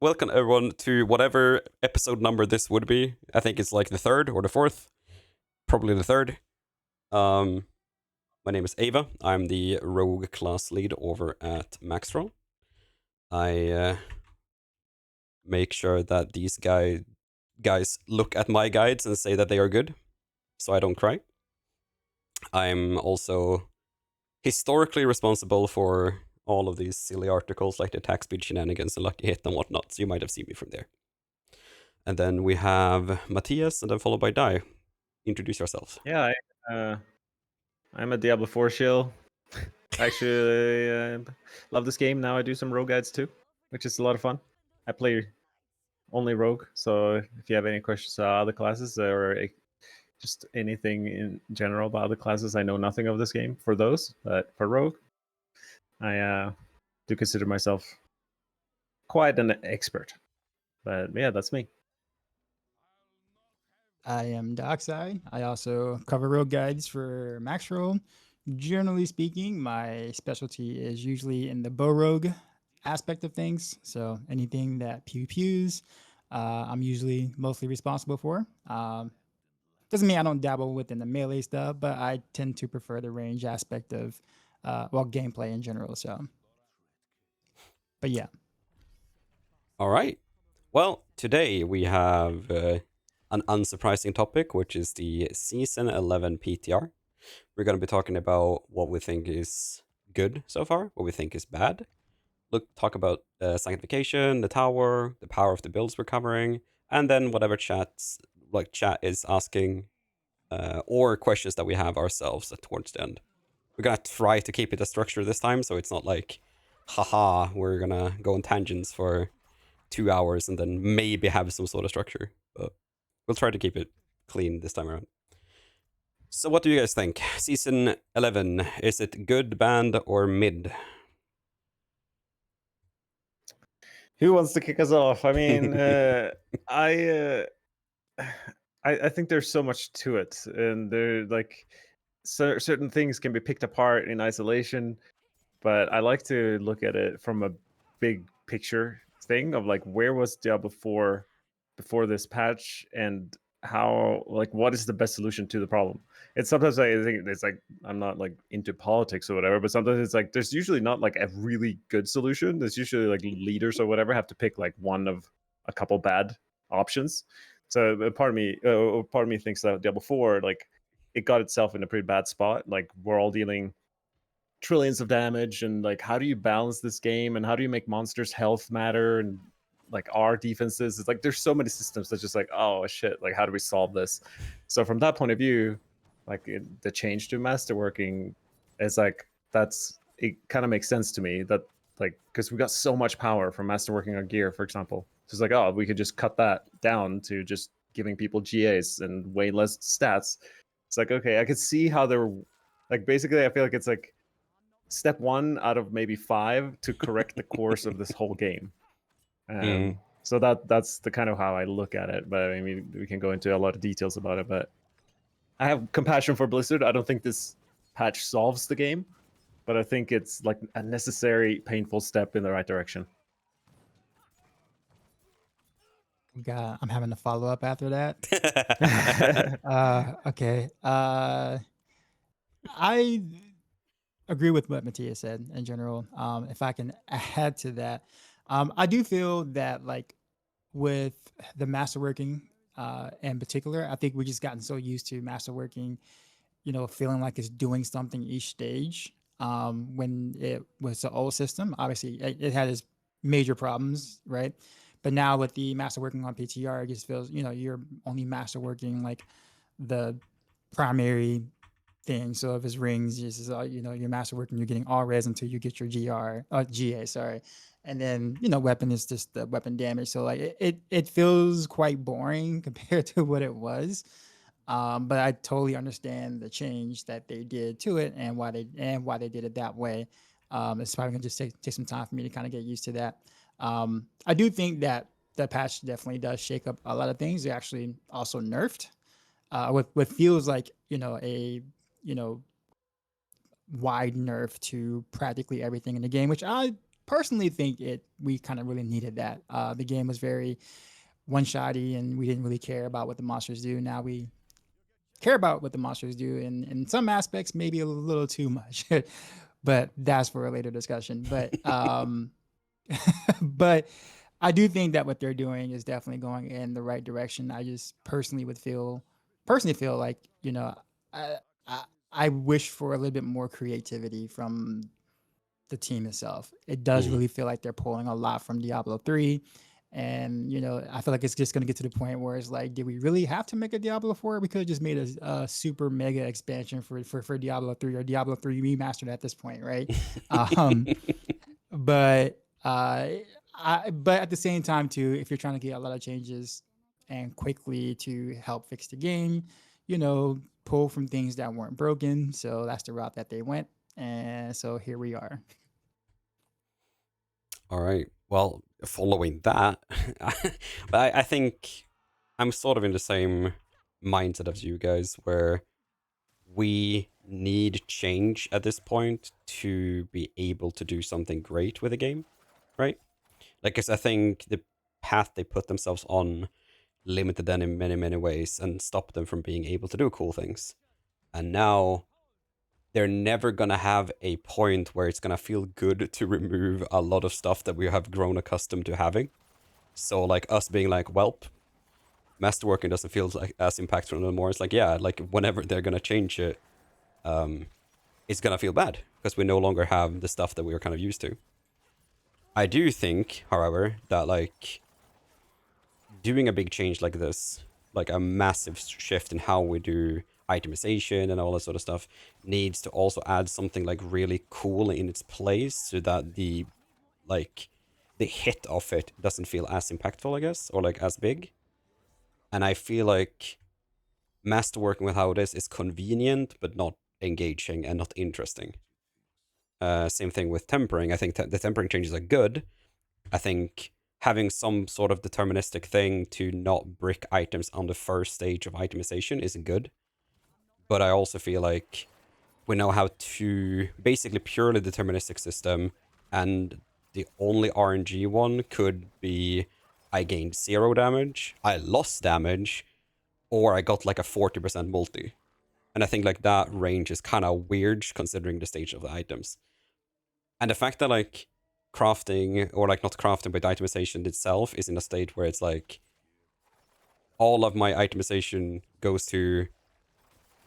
Welcome everyone to whatever episode number this would be. I think it's like the third or the fourth, probably the third. My name is Ava. I'm the rogue class lead over at Maxroll. I make sure that these guys look at my guides and say that they are good, so I don't cry. I'm also historically responsible for all of these silly articles like the attack speed shenanigans and lucky hit and whatnot, so you might have seen me from there. And then we have Mattias, and then followed by Dai. Introduce yourself. Yeah, I'm a Diablo 4 shill. Actually, love this game. Now I do some rogue guides too, which is a lot of fun. I play only rogue, so if you have any questions about other classes or just anything in general about other classes, I know nothing of this game for those. But for rogue, I do consider myself quite an expert. But yeah, that's me. I am DoK. I also cover road guides for Maxroll. Generally speaking, my specialty is usually in the bow rogue aspect of things. So anything that pews, I'm usually mostly responsible for. Doesn't mean I don't dabble within the melee stuff, but I tend to prefer the range aspect of gameplay in general. So, but yeah. All right. Well, today we have an unsurprising topic, which is the Season 11 PTR. We're going to be talking about what we think is good so far, what we think is bad. Talk about Sanctification, the tower, the power of the builds we're covering, and then whatever chat is asking or questions that we have ourselves towards the end. We're going to try to keep it a structure this time, so it's not like, haha, we're going to go on tangents for 2 hours and then maybe have some sort of structure. But we'll try to keep it clean this time around. So what do you guys think? Season 11, is it good, band, or mid? Who wants to kick us off? I mean, I think there's so much to it, and there like certain things can be picked apart in isolation, but I like to look at it from a big picture thing of like where was Diablo 4 before this patch, and how like what is the best solution to the problem. It's sometimes I think it's like I'm not like into politics or whatever, but sometimes it's like there's usually not like a really good solution. There's usually like leaders or whatever have to pick like one of a couple bad options. So part of me thinks that Diablo 4 like it got itself in a pretty bad spot. Like we're all dealing trillions of damage, and like how do you balance this game, and how do you make monsters health matter, and like our defenses. It's like there's so many systems that's just like, oh shit, like how do we solve this? So from that point of view, like the change to masterworking is like that's it kind of makes sense to me that like because we got so much power from masterworking our gear, for example. So it's like, oh, we could just cut that down to just giving people GAs and way less stats. It's like, okay, I could see how they're like basically I feel like it's like step 1 out of maybe 5 to correct the course of this whole game. So that's the kind of how I look at it. But I mean, we can go into a lot of details about it. But I have compassion for Blizzard. I don't think this patch solves the game, but I think it's like a necessary, painful step in the right direction. God, I'm having to follow up after that. Okay. I agree with what Mattias said in general. If I can add to that, I do feel that like with the masterworking in particular, I think we just gotten so used to masterworking, feeling like it's doing something each stage. When it was the old system, obviously it had its major problems, right? But now with the masterworking on PTR, it just feels, you're only masterworking like the primary thing. So if it's rings, your masterworking, you're getting all res until you get your GA, sorry. And then, weapon is just the weapon damage. So like it feels quite boring compared to what it was. But I totally understand the change that they did to it and why they did it that way. It's probably gonna just take some time for me to kind of get used to that. I do think that the patch definitely does shake up a lot of things. They actually also nerfed what feels like a wide nerf to practically everything in the game, which I personally think we kind of really needed that. The game was very one-shotty, and we didn't really care about what the monsters do. Now we care about what the monsters do, and in some aspects, maybe a little too much. But that's for a later discussion. But but I do think that what they're doing is definitely going in the right direction. I just personally feel like, you know, I, I wish for a little bit more creativity from the team itself. It does really feel like they're pulling a lot from Diablo 3. And, you know, I feel like it's just going to get to the point where it's like, did we really have to make a Diablo 4? We could have just made a super mega expansion for Diablo 3 or Diablo 3 remastered at this point, right? But but at the same time too, if you're trying to get a lot of changes and quickly to help fix the game, you know, pull from things that weren't broken. So that's the route that they went, and so here we are. All right. Well, following that, but I think I'm sort of in the same mindset as you guys, where we need change at this point to be able to do something great with the game, right? Like, because I think the path they put themselves on limited them in many, many ways and stopped them from being able to do cool things. And now they're never going to have a point where it's going to feel good to remove a lot of stuff that we have grown accustomed to having. So, like, us being like, welp, masterworking doesn't feel like as impactful anymore. It's like, yeah, like, whenever they're going to change it, it's going to feel bad because we no longer have the stuff that we were kind of used to. I do think, however, that, like, doing a big change like this, like a massive shift in how we do itemization and all that sort of stuff, needs to also add something like really cool in its place so that the hit of it doesn't feel as impactful, I guess, or like as big. And I feel like masterworking with how it is convenient but not engaging and not interesting. Same thing with tempering. I think the tempering changes are good. I think having some sort of deterministic thing to not brick items on the first stage of itemization is good. But I also feel like we know how to basically purely deterministic system, and the only RNG one could be I gained 0 damage, I lost damage, or I got like a 40% multi. And I think like that range is kind of weird considering the stage of the items. And the fact that like crafting, or like not crafting, but itemization itself is in a state where it's like all of my itemization goes to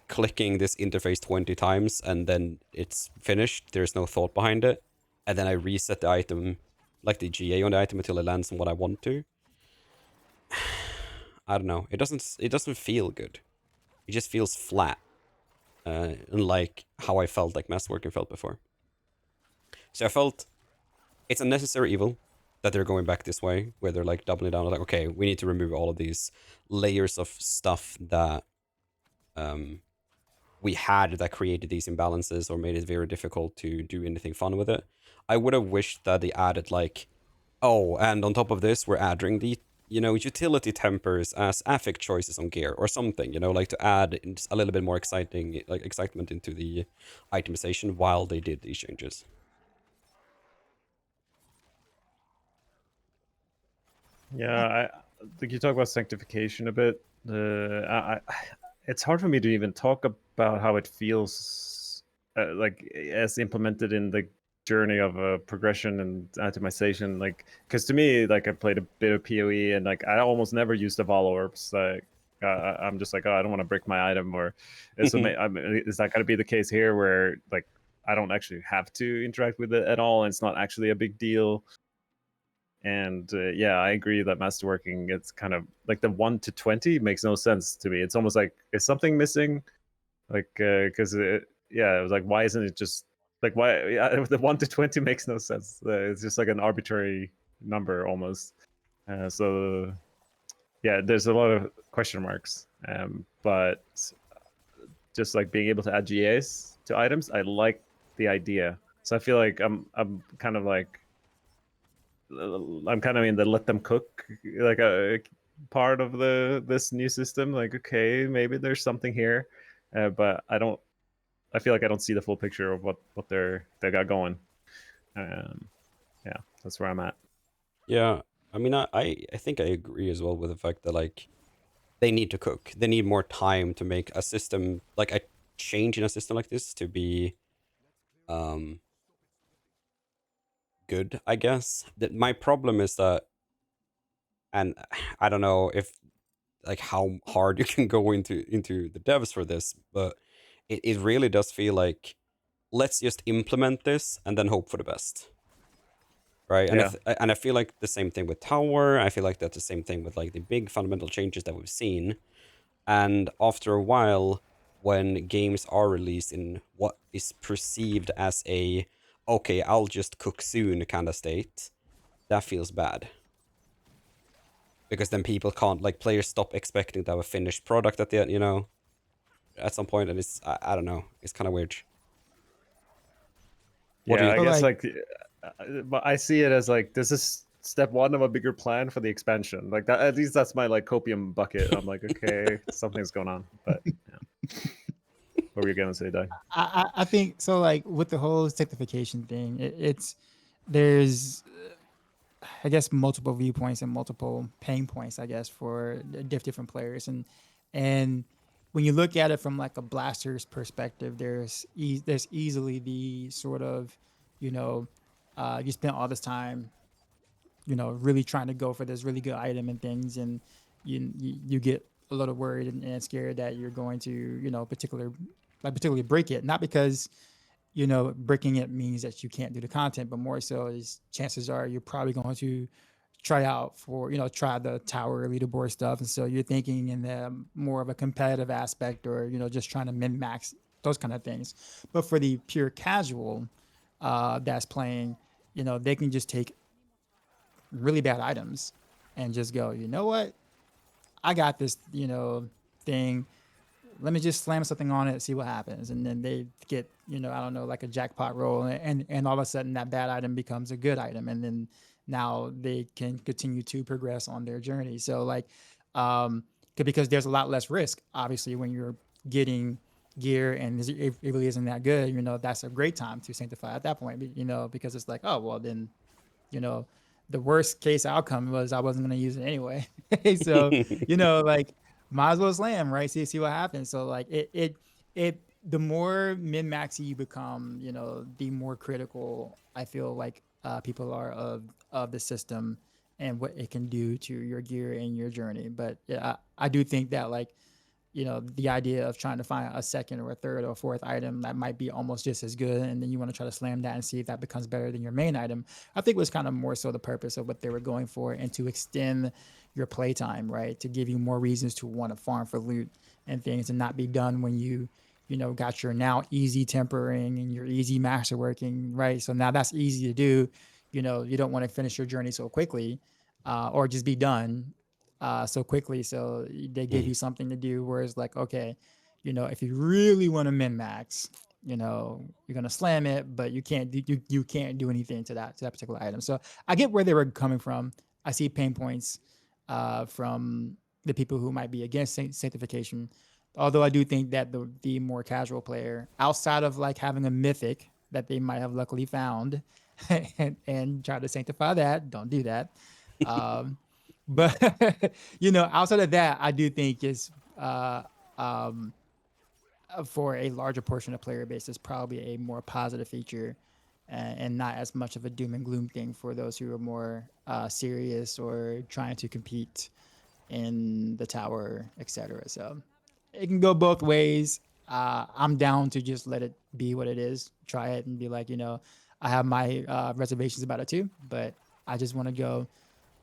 clicking this interface 20 times and then it's finished. There's no thought behind it. And then I reset the item, like the GA on the item, until it lands on what I want to. I don't know. It doesn't feel good. It just feels flat. Unlike how I felt like masterworking felt before. So I felt it's a necessary evil that they're going back this way, where they're like doubling down, like, okay, we need to remove all of these layers of stuff that we had that created these imbalances or made it very difficult to do anything fun with it. I would have wished that they added like, oh, and on top of this, we're adding the, utility tempers as affect choices on gear or something, like to add a little bit more excitement into the itemization while they did these changes. Yeah, I think you talk about sanctification a bit. It's hard for me to even talk about how it feels like as implemented in the journey of progression and itemization. Like, because to me, like I played a bit of PoE and like I almost never used the Vol Orbs. Like, I'm just like, oh, I don't want to break my item. Or so is that going to be the case here, where like I don't actually have to interact with it at all, and it's not actually a big deal? And yeah, I agree that masterworking, it's kind of like the 1 to 20 makes no sense to me. It's almost like, is something missing? Like, because yeah, it was like, why isn't it just like, why? Yeah, the 1 to 20 makes no sense. It's just like an arbitrary number almost. So yeah, there's a lot of question marks. But just like being able to add GAs to items, I like the idea. So I feel like I'm kind of like, I'm kind of in the let them cook like a part of this new system. Like, okay, maybe there's something here, but I feel like I don't see the full picture of what they got going. Yeah. That's where I'm at. Yeah, I mean, I think I agree as well with the fact that like they need to cook. They need more time to make a system like a change in a system like this to be um good, I guess. That my problem is that, and I don't know if like how hard you can go into the devs for this, but it really does feel like let's just implement this and then hope for the best, right? And Yeah. if and I feel like the same thing with Tower. I feel like that's the same thing with like the big fundamental changes that we've seen. And after a while, when games are released in what is perceived as a okay, I'll just cook soon kind of state, that feels bad. Because then people can't, like, players stop expecting to have a finished product at the end, at some point, and I don't know, it's kind of weird. What do Yeah, you? I So guess like, like, but I see it as like this is step one of a bigger plan for the expansion. Like that, at least that's my like copium bucket. I'm like, okay, something's going on. But yeah. What were you gonna say, Di? I think so. Like with the whole sanctification thing, it's there's I guess multiple viewpoints and multiple pain points, I guess, for different players, and when you look at it from like a blaster's perspective, there's easily the sort of, you know, you spent all this time, really trying to go for this really good item and things, and you get a little worried and scared that you're going to, particularly break it, not because breaking it means that you can't do the content, but more so is chances are you're probably going to try out for, try the tower leaderboard stuff. And so you're thinking in the more of a competitive aspect or, just trying to min max those kind of things. But for the pure casual that's playing, they can just take really bad items and just go, you know what? I got this, thing, let me just slam something on it, see what happens. And then they get, I don't know, like a jackpot roll, and all of a sudden that bad item becomes a good item. And then now they can continue to progress on their journey. So like, because there's a lot less risk, obviously, when you're getting gear and it really isn't that good, that's a great time to sanctify at that point, because it's like, oh, well, then, you know, the worst case outcome was I wasn't going to use it anyway. So, like, might as well slam, right? See what happens. So like the more min maxy you become, the more critical I feel like people are of the system and what it can do to your gear and your journey. But yeah, I do think that like, the idea of trying to find a second or a third or a fourth item that might be almost just as good, and then you want to try to slam that and see if that becomes better than your main item, I think was kind of more so the purpose of what they were going for, and to extend your playtime, right? To give you more reasons to want to farm for loot and things, and not be done when you got your now easy tempering and your easy master working, right? So now that's easy to do. You don't want to finish your journey so quickly, or just be done so quickly. So they give you something to do where it's like, okay, if you really want to min max, you're gonna slam it, but you can't do you can't do anything to that particular item. So I get where they were coming from. I see pain points from the people who might be against sanctification. Although I do think that the more casual player, outside of like having a mythic that they might have luckily found, and try to sanctify that, don't do that. But outside of that, I do think is um, for a larger portion of player base, is probably a more positive feature, and not as much of a doom and gloom thing for those who are more serious or trying to compete in the tower, etc. So it can go both ways. I'm down to just let it be what it is. Try it and be like, I have my reservations about it too, but I just want to go.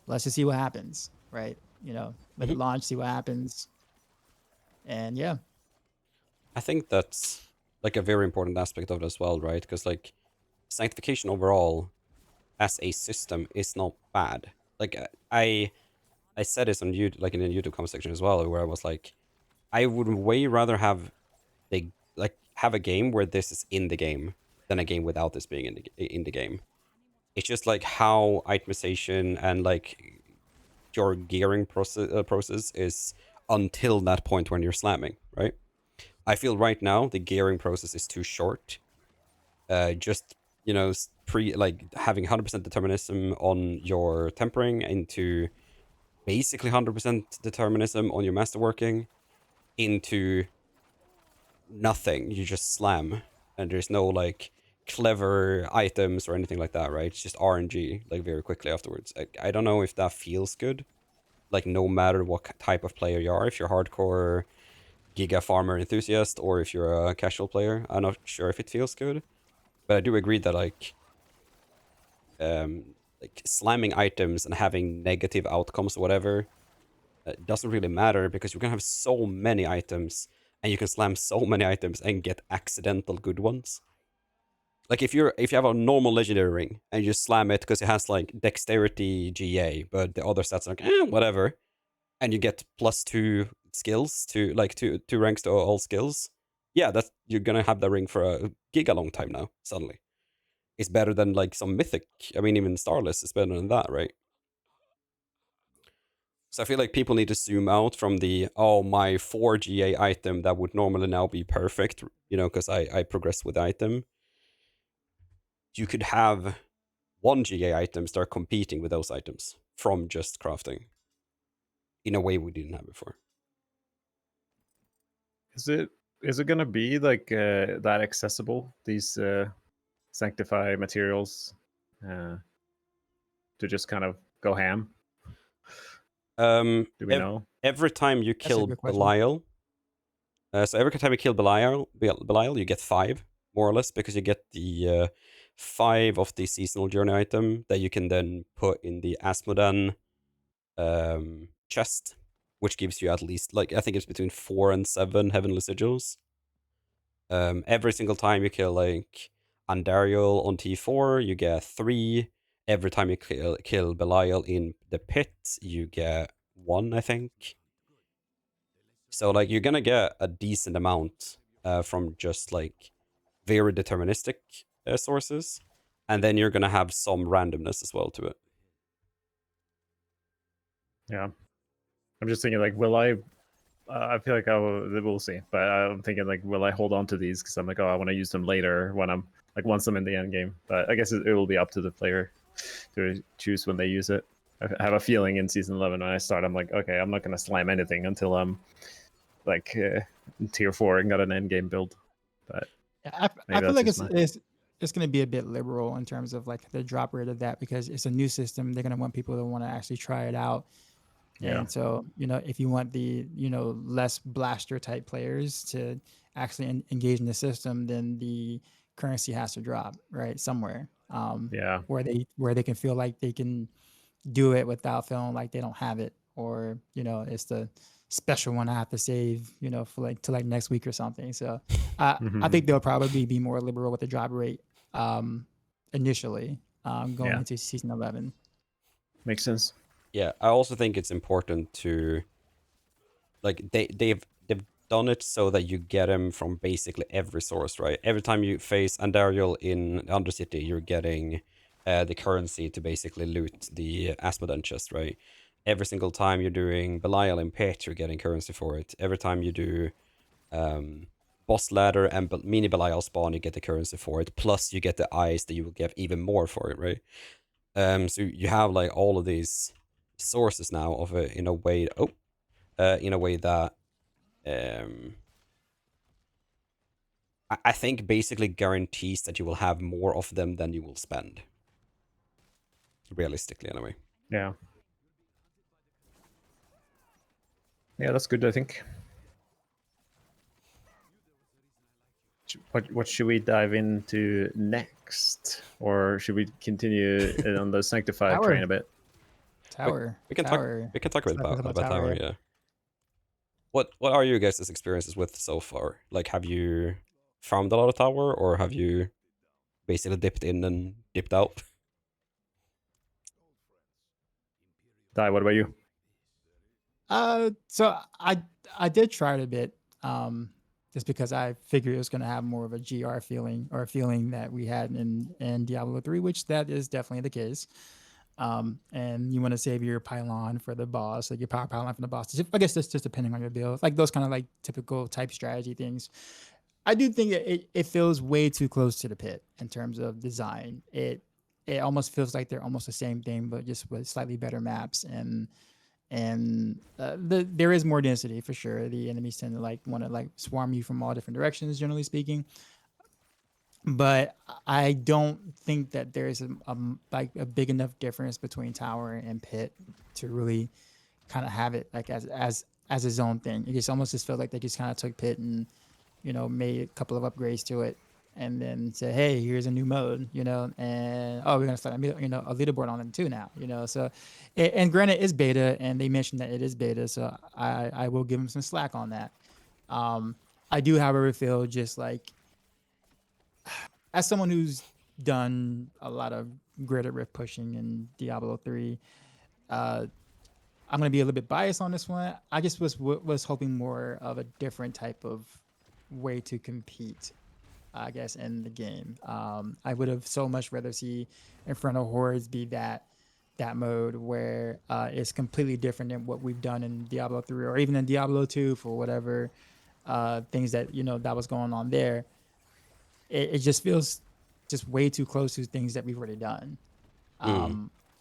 Let's just see what happens, right? Let it launch, see what happens, and yeah. I think that's like a very important aspect of it as well, right? Because like sanctification overall as a system is not bad. Like I said this on YouTube, like in the YouTube comment section as well, where I was like, I would way rather have have a game where this is in the game than a game without this being in the game. It's just like how itemization and like your gearing process is until that point when you're slamming, right? I feel right now the gearing process is too short. Just you know, like having 100% determinism on your tempering into basically 100% determinism on your masterworking into nothing. You just slam, and there's no like clever items or anything like that, right? It's just RNG like very quickly afterwards. I don't know if that feels good. Like no matter what type of player you are, if you're hardcore giga farmer enthusiast or if you're a casual player, I'm not sure if it feels good. But I do agree that like slamming items and having negative outcomes or whatever doesn't really matter because you can have so many items and you can slam so many items and get accidental good ones. Like if you have a normal legendary ring and you just slam it because it has like dexterity GA, but the other stats are like whatever, and you get +2 skills to like two ranks to all skills. Yeah, that's you're gonna have the ring for a giga long time now. Suddenly, it's better than like some mythic. I mean, even Starless is better than that, right? So I feel like people need to zoom out from the my 4 GA item that would normally now be perfect, because I progress with the item. You could have 1 GA item start competing with those items from just crafting in a way we didn't have before. Is it gonna be like that accessible? These sanctify materials to just kind of go ham? Do we know? Every time you That's a kill good question. Belial, so every time you kill Belial, you get 5 more or less because you get the 5 of the seasonal journey item that you can then put in the Asmodan chest, which gives you at least like I think it's between 4 and 7 heavenly sigils. Every single time you kill like Andariel on T4, you get 3. Every time you kill Belial in the pit, you get 1, I think. So like you're gonna get a decent amount from just like very deterministic sources, and then you're gonna have some randomness as well to it. Yeah, I'm just thinking like, will I? I feel like we'll see, but I'm thinking like, will I hold on to these because I'm like, I want to use them later when I'm like once I'm in the end game. But I guess it will be up to the player to choose when they use it. I have a feeling in season 11 when I start, I'm like, okay, I'm not gonna slam anything until I'm like tier 4 and got an end game build. But I maybe feel that's like just it's going to be a bit liberal in terms of like the drop rate of that because it's a new system. They're going to want people to want to actually try it out. Yeah. And so, if you want the, less blaster type players to actually engage in the system, then the currency has to drop right somewhere. Yeah. Where they can feel like they can do it without feeling like they don't have it, or it's the special one I have to save, for like to like next week or something. So I think they'll probably be more liberal with the drop rate initially going Yeah. into season 11. Makes sense. Yeah, I also think it's important to like they've done it so that you get them from basically every source, right? Every time you face Andariel in Undercity, you're getting the currency to basically loot the Asmodan chest, right? Every single time you're doing Belial in Pit, you're getting currency for it. Every time you do boss ladder and mini Belial spawn, you get the currency for it. Plus, you get the eyes that you will get even more for it, right? So you have like all of these sources now of it in a way. In a way that I think basically guarantees that you will have more of them than you will spend. Realistically, anyway. Yeah. Yeah, that's good, I think. What should we dive into next? Or should we continue on the Sanctified train a bit? Tower. We can Tower. talk about Tower, yeah. What are you guys' experiences with so far? Like, have you found a lot of Tower, or have you basically dipped in and dipped out? Dai, what about you? So I did try it a bit, just because I figured it was going to have more of a GR feeling, or a feeling that we had in Diablo 3, which that is definitely the case. And you want to save your pylon for the boss, like your power pylon for the boss. I guess that's just depending on your build, like those kind of like typical type strategy things. I do think it feels way too close to the pit in terms of design. It almost feels like they're almost the same thing, but just with slightly better maps and there is more density for sure. The enemies tend to like want to like swarm you from all different directions, generally speaking. But I don't think that there's like a big enough difference between tower and pit to really kind of have it like as its own thing. It just almost just felt like they just kind of took pit and made a couple of upgrades to it, and then said, "Hey, here's a new mode," and oh, we're gonna start a leaderboard on it too now, So, and granted, it's beta, and they mentioned that it is beta, so I will give them some slack on that. I do, however, feel just like as someone who's done a lot of gridded rift pushing in Diablo 3, I'm gonna be a little bit biased on this one. I just was hoping more of a different type of way to compete, I guess, in the game. I would have so much rather see Infernal Hordes be that mode where it's completely different than what we've done in Diablo 3 or even in Diablo 2 for whatever things that that was going on there. It just feels just way too close to things that we've already done.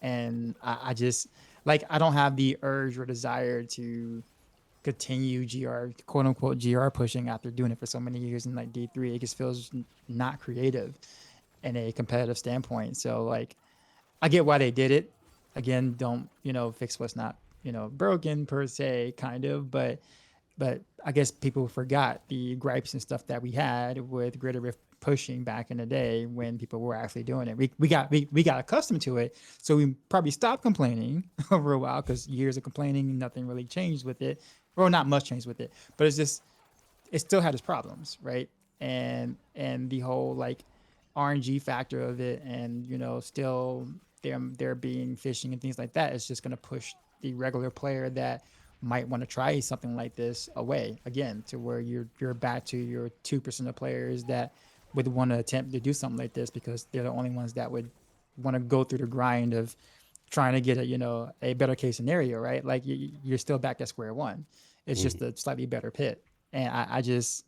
And I just like I don't have the urge or desire to continue quote unquote GR pushing after doing it for so many years in like D3. It just feels not creative in a competitive standpoint. So like I get why they did it. Again, don't fix what's not broken per se, kind of, but I guess people forgot the gripes and stuff that we had with Gritter Rift pushing back in the day when people were actually doing it. We got accustomed to it, so we probably stopped complaining over a while because years of complaining, nothing really changed with it, or not much changed with it. But it's just it still had its problems, right? And the whole like RNG factor of it, and still there being fishing and things like that is just going to push the regular player that might want to try something like this away again, to where you're back to your 2% of players that would want to attempt to do something like this because they're the only ones that would want to go through the grind of trying to get a better case scenario, right? Like you're still back at square one. It's just a slightly better pit. And I just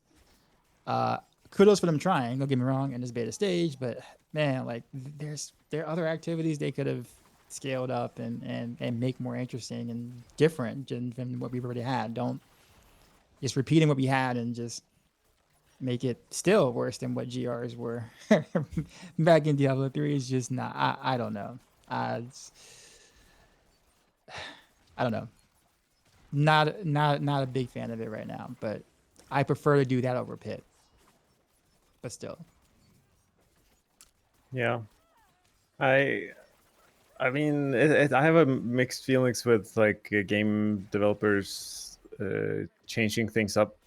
kudos for them trying, don't get me wrong, in this beta stage, but man, like there are other activities they could have scaled up and make more interesting and different than what we've already had. Don't just repeating what we had and just make it still worse than what GRs were back in Diablo 3 is just not. I don't know. I don't know. Not a big fan of it right now, but I prefer to do that over pit. But still. Yeah. I mean, I have a mixed feelings with like game developers changing things up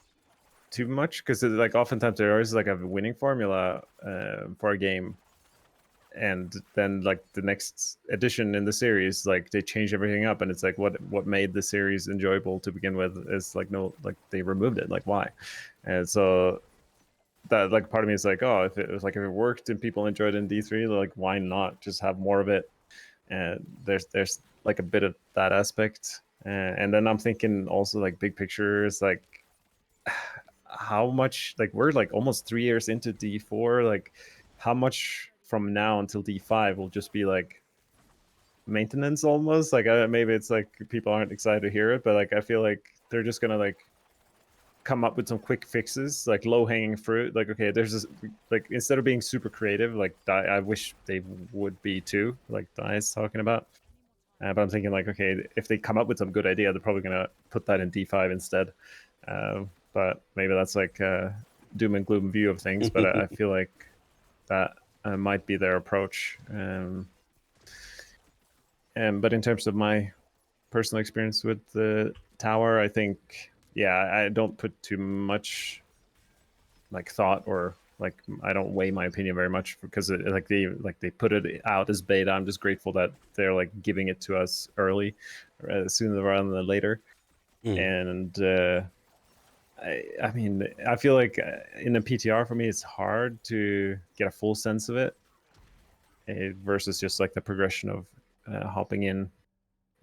too much, because like oftentimes there is like a winning formula for a game, and then like the next edition in the series, like they change everything up, and it's like what made the series enjoyable to begin with is like no, like they removed it, like why? And so that like part of me is like, oh, if it worked and people enjoyed it in D3, like why not just have more of it? And there's like a bit of that aspect, and then I'm thinking also like big picture is like how much, like we're like almost 3 years into D4, like how much from now until D5 will just be like maintenance almost, like maybe it's like people aren't excited to hear it, but like I feel like they're just gonna like come up with some quick fixes, like low-hanging fruit, like okay, there's this, like instead of being super creative, like I wish they would be too, like Di is talking about, but I'm thinking like, okay, if they come up with some good idea, they're probably gonna put that in D5 instead, but maybe that's like a doom and gloom view of things, but I feel like that might be their approach. But in terms of my personal experience with the tower, I think, yeah, I don't put too much like thought, or like I don't weigh my opinion very much, because they put it out as beta. I'm just grateful that they're like giving it to us early, sooner rather than later. And I mean, I feel like in a PTR for me, it's hard to get a full sense of it versus just like the progression of hopping in.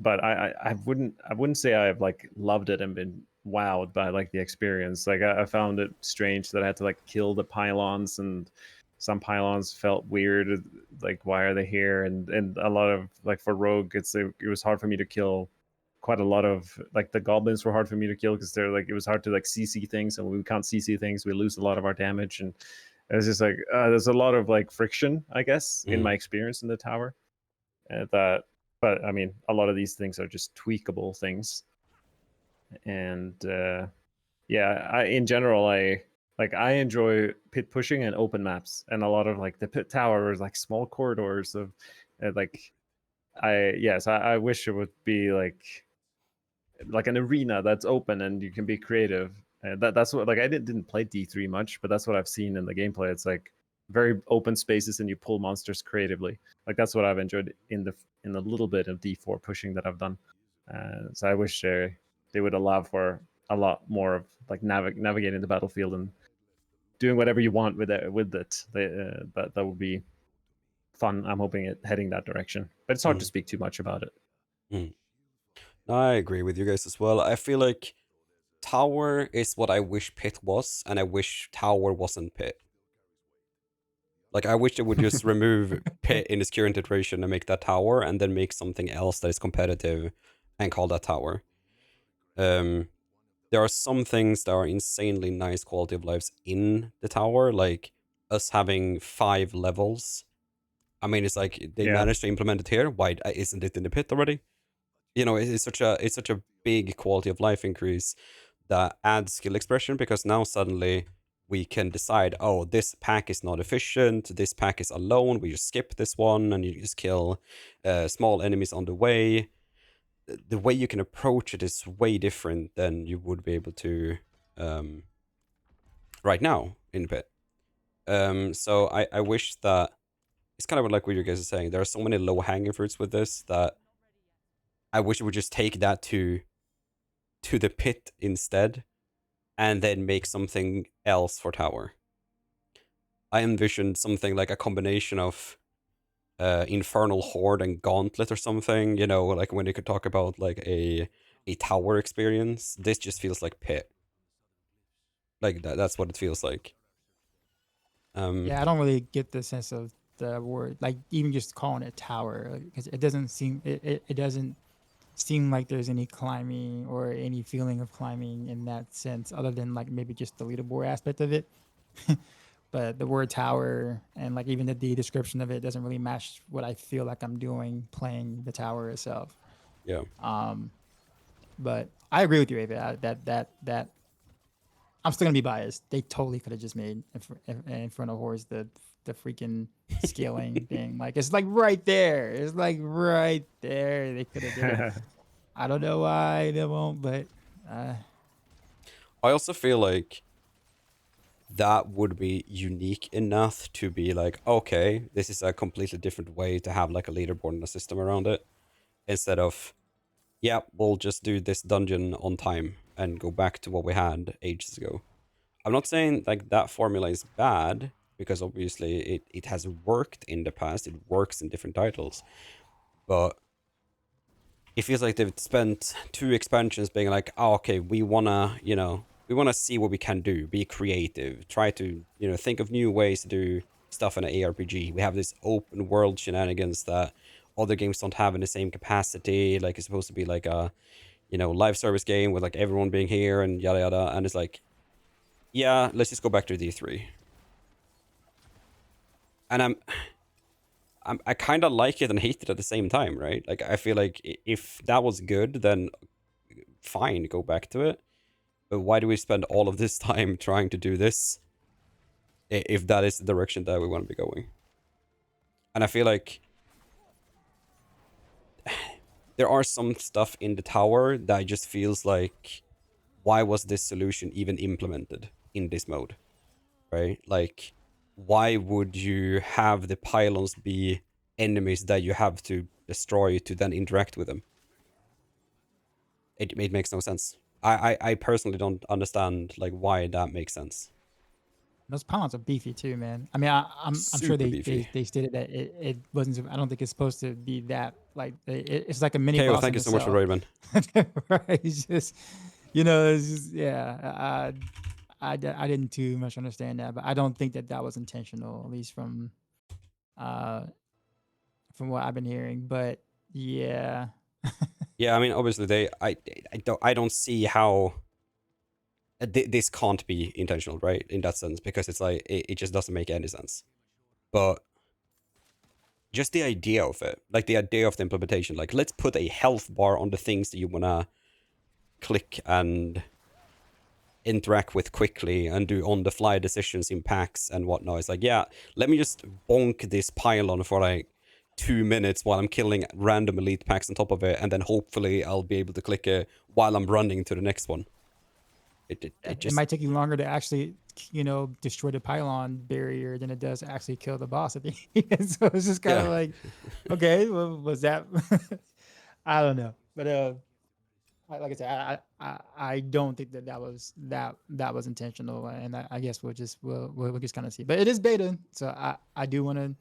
But I wouldn't say I've like loved it and been wowed by like the experience. Like I found it strange that I had to like kill the pylons, and some pylons felt weird. Like why are they here? And a lot of like for Rogue, it was hard for me to kill quite a lot of like the goblins were hard for me to kill because they're like it was hard to like CC things, and when we can't CC things, we lose a lot of our damage. And it was just like there's a lot of like friction, I guess, in my experience in the tower. But I mean, a lot of these things are just tweakable things. And yeah, in general, I enjoy pit pushing and open maps, and a lot of like the pit tower is like small corridors of like I wish it would be like an arena that's open and you can be creative. That's what, like, I didn't play D3 much, but that's what I've seen in the gameplay. It's like very open spaces and you pull monsters creatively. Like that's what I've enjoyed in the little bit of D4 pushing that I've done. So I wish they would allow for a lot more of like navigating the battlefield and doing whatever you want with it. That would be fun. I'm hoping it heading that direction, but it's hard to speak too much about it. I agree with you guys as well. I feel like tower is what I wish pit was, and I wish tower wasn't pit. Like I wish they would just remove pit in its current iteration and make that tower, and then make something else that is competitive and call that tower. There are some things that are insanely nice quality of lives in the tower, like us having 5 levels. I mean, it's like they managed to implement it here. Why isn't it in the pit already? You know, it's such a big quality of life increase that adds skill expression, because now suddenly we can decide, oh, this pack is not efficient, this pack is alone, we just skip this one, and you just kill small enemies on the way. The way you can approach it is way different than you would be able to right now in pit. So I wish that it's kind of like what you guys are saying. There are so many low-hanging fruits with this that I wish it would just take that to the pit instead, and then make something else for tower. I envisioned something like a combination of Infernal Horde and Gauntlet or something, you know, like when you could talk about like a tower experience. This just feels like pit. Like that's what it feels like. Yeah, I don't really get the sense of the word, like even just calling it tower, because it doesn't seem it doesn't seem like there's any climbing or any feeling of climbing in that sense, other than like maybe just the leaderboard aspect of it. But the word tower and like even the description of it doesn't really match what I feel like I'm doing playing the tower itself. Yeah. But I agree with you, Ava. That I'm still gonna be biased. They totally could have just made Infernal Hordes the freaking scaling thing. Like it's like right there. It's like right there. They could have did it. I don't know why they won't, but I also feel like that would be unique enough to be like, okay, this is a completely different way to have like a leaderboard and a system around it, instead of, yeah, we'll just do this dungeon on time and go back to what we had ages ago. I'm not saying like that formula is bad, because obviously it has worked in the past, it works in different titles, but it feels like they've spent 2 expansions being like, oh, okay, we wanna see what we can do, be creative, try to, think of new ways to do stuff in an ARPG. We have this open world shenanigans that other games don't have in the same capacity. Like it's supposed to be like a, live service game with like everyone being here and yada yada. And it's like, yeah, let's just go back to D3. And I kind of like it and hate it at the same time, right? Like I feel like if that was good, then fine, go back to it. But why do we spend all of this time trying to do this if that is the direction that we want to be going? And I feel like there are some stuff in the tower that just feels like, why was this solution even implemented in this mode, right? Like, why would you have the pylons be enemies that you have to destroy to then interact with them? It makes no sense. I personally don't understand like why that makes sense. those pylons are beefy too, man. I mean, I'm sure they stated that it wasn't. I don't think it's supposed to be that like it's like a mini Okay, boss. well, thank you so much for Raven. Right, it's just It's just yeah. I didn't too much understand that, but I don't think that that was intentional, at least uh from what I've been hearing. But yeah, Yeah, I mean, obviously I don't see how this can't be intentional, right? In that sense, because it's like it just doesn't make any sense. But just the idea of it, like the idea of the implementation, like let's put a health bar on the things that you wanna click and interact with quickly and do on the fly decisions in packs and whatnot. It's like, yeah, let me just bonk this pylon for like 2 minutes while I'm killing random elite packs on top of it, and then hopefully I'll be able to click it while I'm running to the next one. It it just, might take you longer to actually, destroy the pylon barrier than it does to actually kill the boss at the end. So it's just kind of yeah. like, okay, well, was that? I don't know, but like I said, I don't think that that was intentional, and I guess we'll just kind of see. But it is beta, so I do want to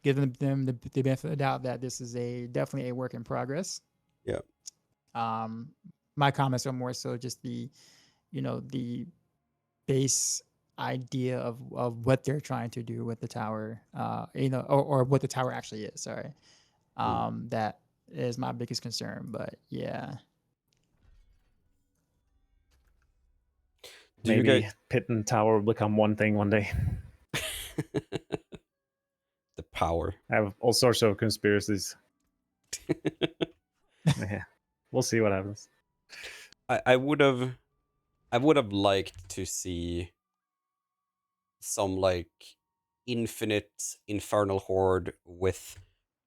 give them the benefit of the doubt that this is definitely a work in progress. Yeah. My comments are more so just the base idea of what they're trying to do with the tower, or what the tower actually is. Sorry, that is my biggest concern. But yeah. Do you Maybe get pit and tower will become one thing one day. the power? I have all sorts of conspiracies. Yeah, we'll see what happens. I would have liked to see some like infinite infernal horde with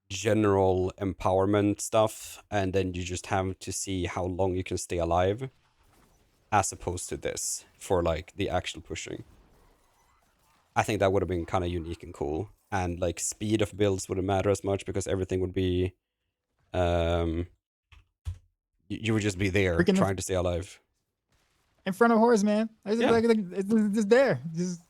general empowerment stuff, and then you just have to see how long you can stay alive, as opposed to this for like the actual pushing. I think that would have been kind of unique and cool, and like speed of builds wouldn't matter as much because everything would be you would just be there Freaking trying to stay alive. in front of horse, man. It's Yeah. like it's just there, just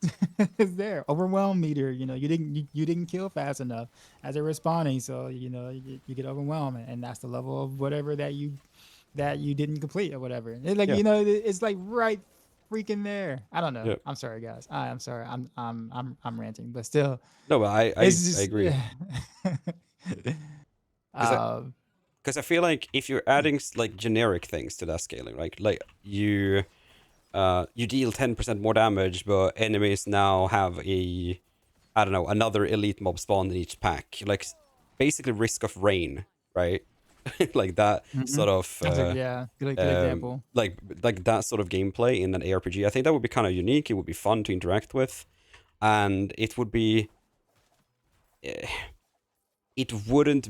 it's there. Overwhelm meter. You didn't kill fast enough as they're responding, so you get overwhelmed, and that's the level of whatever that you didn't complete or whatever. It's like Yeah. it's like right freaking there. I don't know. Yeah. I'm sorry, guys. I'm sorry. I'm ranting, but still, No, but I it's just. agree. Because um, I feel like if you're adding like generic things to that scaling, right? Like you deal 10% more damage, but enemies now have I don't know, another elite mob spawn in each pack. Like basically risk of rain, right? Like that mhm. sort of That's good example. like that sort of gameplay in an ARPG. I think that would be kind of unique. It would be fun to interact with, and it wouldn't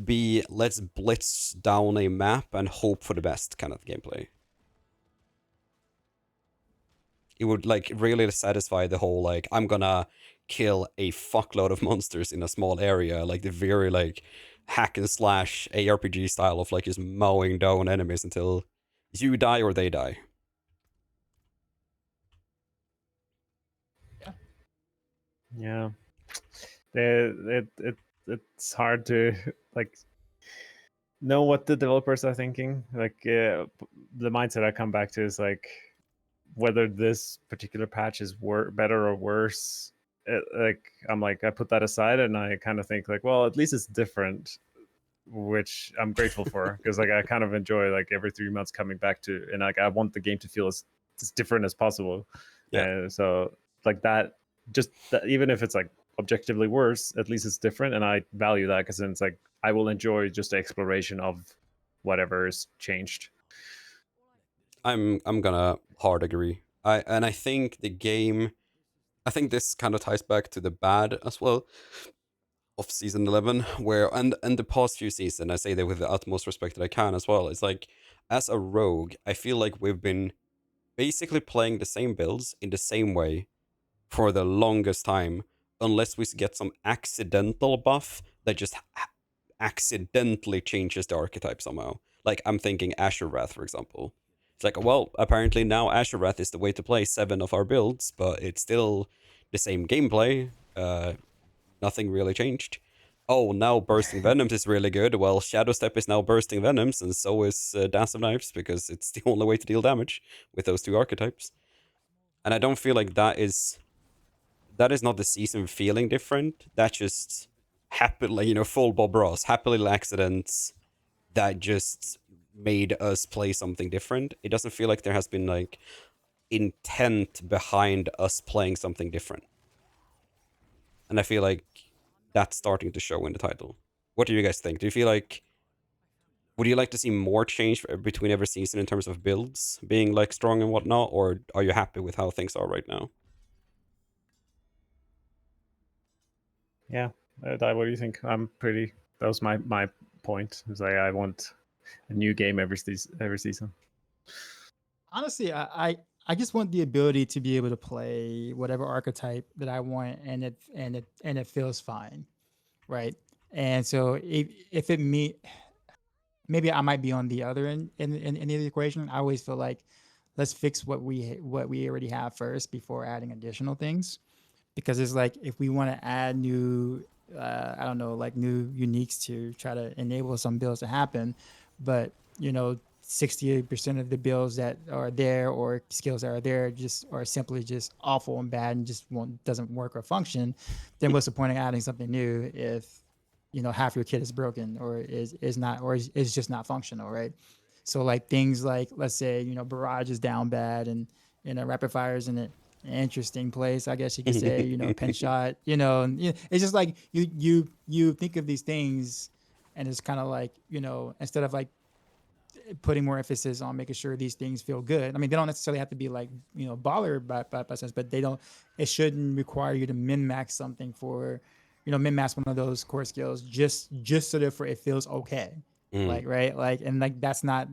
be let's blitz down a map and hope for the best kind of gameplay. It would like really satisfy the whole like I'm gonna kill a fuckload of monsters in a small area, like the very like hack and slash ARPG style of like just mowing down enemies until you die or they die. Yeah, it's hard to like know what the developers are thinking. Like the mindset I come back to is like whether this particular patch is better or worse. Like I'm like I put that aside and I kind of think like, well, at least it's different, which I'm grateful for because like I kind of enjoy like every 3 months coming back to, and like I want the game to feel as different as possible. Yeah. And so like that, just that, even if it's like objectively worse, at least it's different, and I value that because then it's like I will enjoy just the exploration of whatever is changed. I'm gonna hard agree. I think the game, I think this kind of ties back to the bad as well of season 11, where and the past few seasons, I say that with the utmost respect that I can as well. It's like as a rogue, I feel like we've been basically playing the same builds in the same way for the longest time, unless we get some accidental buff that just accidentally changes the archetype somehow. Like I'm thinking Asher Wrath, for example. It's like, well, apparently now Asher Wrath is the way to play 7 of our builds, but it's still the same gameplay. Nothing really changed. oh, now bursting venoms is really good. Well, Shadow Step is now bursting venoms, and so is Dance of Knives, because it's the only way to deal damage with those two archetypes. And I don't feel like that is not the season feeling different. That's just happily, full Bob Ross, happy little accidents that just made us play something different. It doesn't feel like there has been like intent behind us playing something different. And I feel like that's starting to show in the title. What do you guys think? Do you feel like, would you like to see more change between every season in terms of builds being like strong and whatnot, or are you happy with how things are right now? Yeah, Dai, what do you think? That was my point. Is like I want a new game every season. Honestly, I just want the ability to be able to play whatever archetype that I want, and it feels fine, right? And so if it me maybe I might be on the other end in the equation. I always feel like let's fix what we already have first before adding additional things, because it's like if we want to add new I don't know, like new uniques to try to enable some builds to happen, but 68% of the builds that are there or skills that are there just are simply just awful and bad and just doesn't work or function, then what's the point of adding something new if half your kit is broken or is not, or is just not functional, right? So like things like, let's say barrage is down bad, and rapid fire is in an interesting place, I guess you could say. Pin shot, it's just like you think of these things, and it's kind of like, instead of like putting more emphasis on making sure these things feel good. I mean, they don't necessarily have to be like baller by sense, but they don't. It shouldn't require you to min max something for, min max one of those core skills just so therefore it feels okay. Like, right, like, and like that's not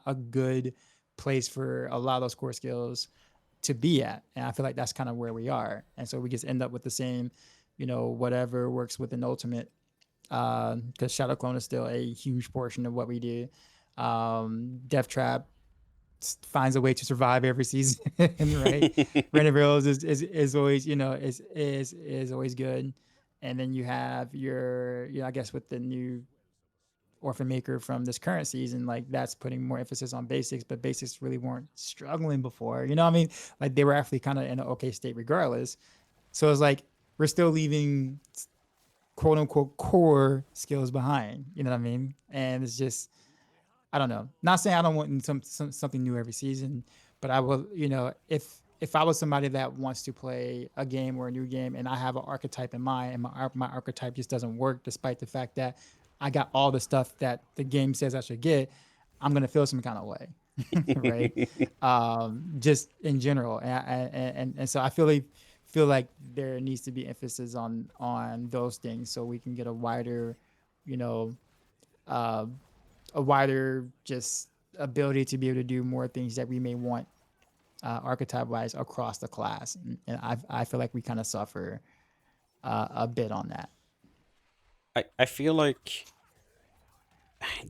a good place for a lot of those core skills to be at. And I feel like that's kind of where we are, and so we just end up with the same, whatever works with an ultimate, because Shadow Clone is still a huge portion of what we do. Death Trap finds a way to survive every season, right? Random Rails is always, is always good. And then you have your, I guess with the new Orphan Maker from this current season, like that's putting more emphasis on basics, but basics really weren't struggling before. You know what I mean? Like they were actually kind of in an okay state regardless. So it's like we're still leaving quote unquote core skills behind. You know what I mean? And it's just, I don't know. Not saying I don't want something new every season, but I will. If I was somebody that wants to play a game or a new game, and I have an archetype in mind, and my archetype just doesn't work, despite the fact that I got all the stuff that the game says I should get, I'm gonna feel some kind of way, right? Just in general, and so I feel like there needs to be emphasis on those things so we can get a wider, you know, uh, a wider just ability to be able to do more things that we may want archetype wise across the class, and I feel like we kind of suffer a bit on that. I feel like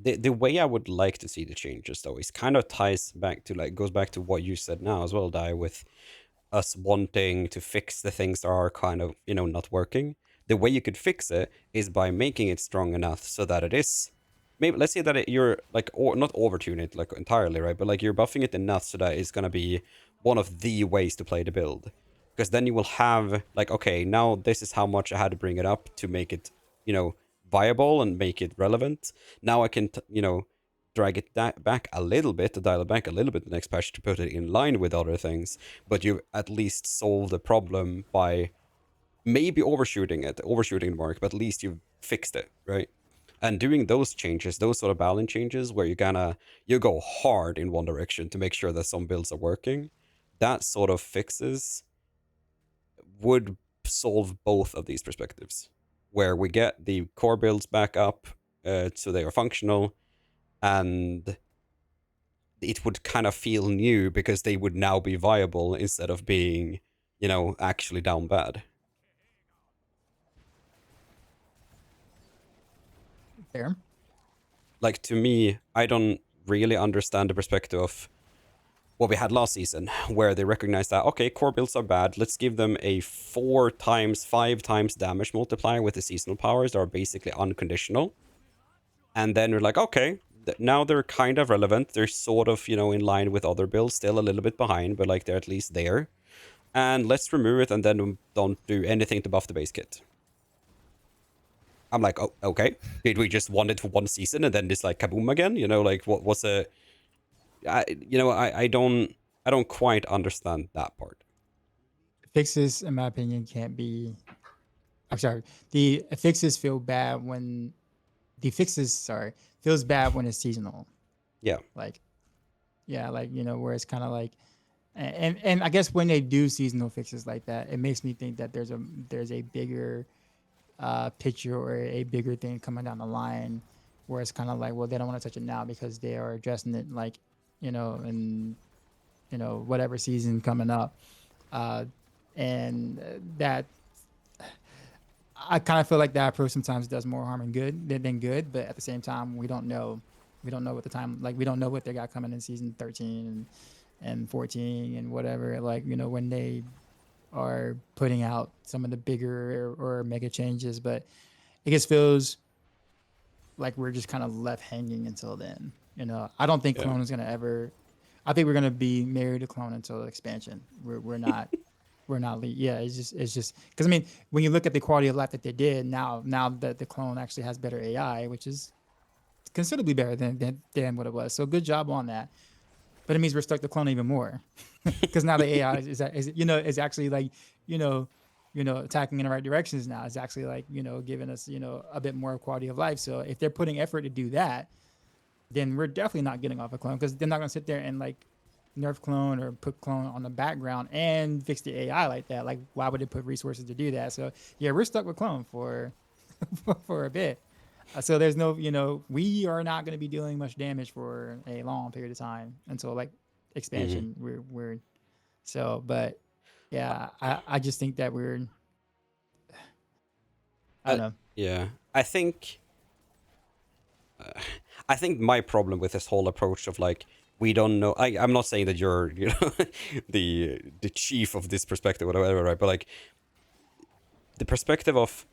the way I would like to see the changes though is kind of ties back to, like, goes back to what you said now as well, Dai, with us wanting to fix the things that are kind of, not working. The way you could fix it is by making it strong enough so that it is, maybe let's say that you're like, or not overtune it like entirely, right? But like you're buffing it enough so that it's gonna be one of the ways to play the build. Because then you will have like, okay, now this is how much I had to bring it up to make it, viable and make it relevant. Now I can, drag it back a little bit, to dial it back a little bit the next patch to put it in line with other things, but you've at least solved the problem by maybe overshooting the mark, but at least you've fixed it, right? And doing those changes, those sort of balance changes where you go hard in one direction to make sure that some builds are working, that sort of fixes would solve both of these perspectives, where we get the core builds back up so they are functional, and it would kind of feel new because they would now be viable instead of being, actually down bad. Fair. Like, to me, I don't really understand the perspective of what we had last season, where they recognized that, okay, core builds are bad. Let's give them a 4 times, 5 times damage multiplier with the seasonal powers that are basically unconditional. And then we're like, okay, now they're kind of relevant. They're sort of, in line with other builds, still a little bit behind, but like they're at least there. And let's remove it and then don't do anything to buff the base kit. I'm like, oh, okay. Did we just want it for one season and then just like kaboom again? Like what was a... I don't quite understand that part. Fixes, in my opinion, can't be. I'm sorry. The fixes feel bad when feels bad when it's seasonal. Yeah. Like, yeah, like where it's kind of like, and I guess when they do seasonal fixes like that, it makes me think that there's a bigger picture or a bigger thing coming down the line, where it's kind of like, well, they don't want to touch it now because they are addressing it like, in whatever season coming up, and that I kind of feel like that approach sometimes does more harm than good. But at the same time, we don't know what the time, like we don't know what they got coming in season 13 and 14 and whatever. Like when they are putting out some of the bigger or mega changes, but it just feels like we're just kind of left hanging until then. I don't think Clone is gonna ever. I think we're gonna be married to Clone until the expansion. We're not. Yeah, it's just because I mean, when you look at the quality of life that they did now that the Clone actually has better AI, which is considerably better than what it was. So good job on that. But it means we're stuck to Clone even more because now the AI is actually like attacking in the right directions now. It's actually like giving us a bit more quality of life. So if they're putting effort to do that, then we're definitely not getting off a Clone, because they're not gonna sit there and like nerf Clone or put Clone on the background and fix the AI like that. Like, why would they put resources to do that? So yeah, we're stuck with Clone for for a bit. So there's no, we are not going to be dealing much damage for a long period of time until like expansion. We're so, but yeah, I just think that we're, I don't know. Yeah, I think my problem with this whole approach of like, we don't know. I'm not saying that you're the chief of this perspective or whatever, right? But like the perspective of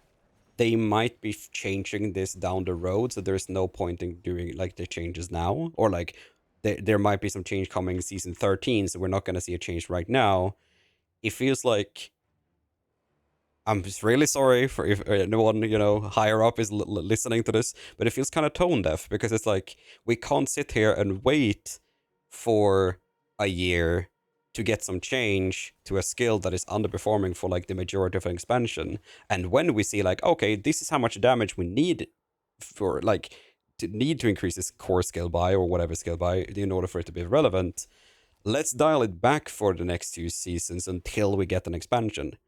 they might be changing this down the road, so there's no point in doing like the changes now, or like there might be some change coming season 13, so we're not gonna see a change right now. It feels like, I'm just really sorry for if anyone higher up is listening to this, but it feels kind of tone deaf, because it's like we can't sit here and wait for a year to get some change to a skill that is underperforming for like the majority of an expansion. And when we see like, okay, this is how much damage we need for like to increase this core skill by, or whatever skill by, in order for it to be relevant, let's dial it back for the next 2 seasons until we get an expansion.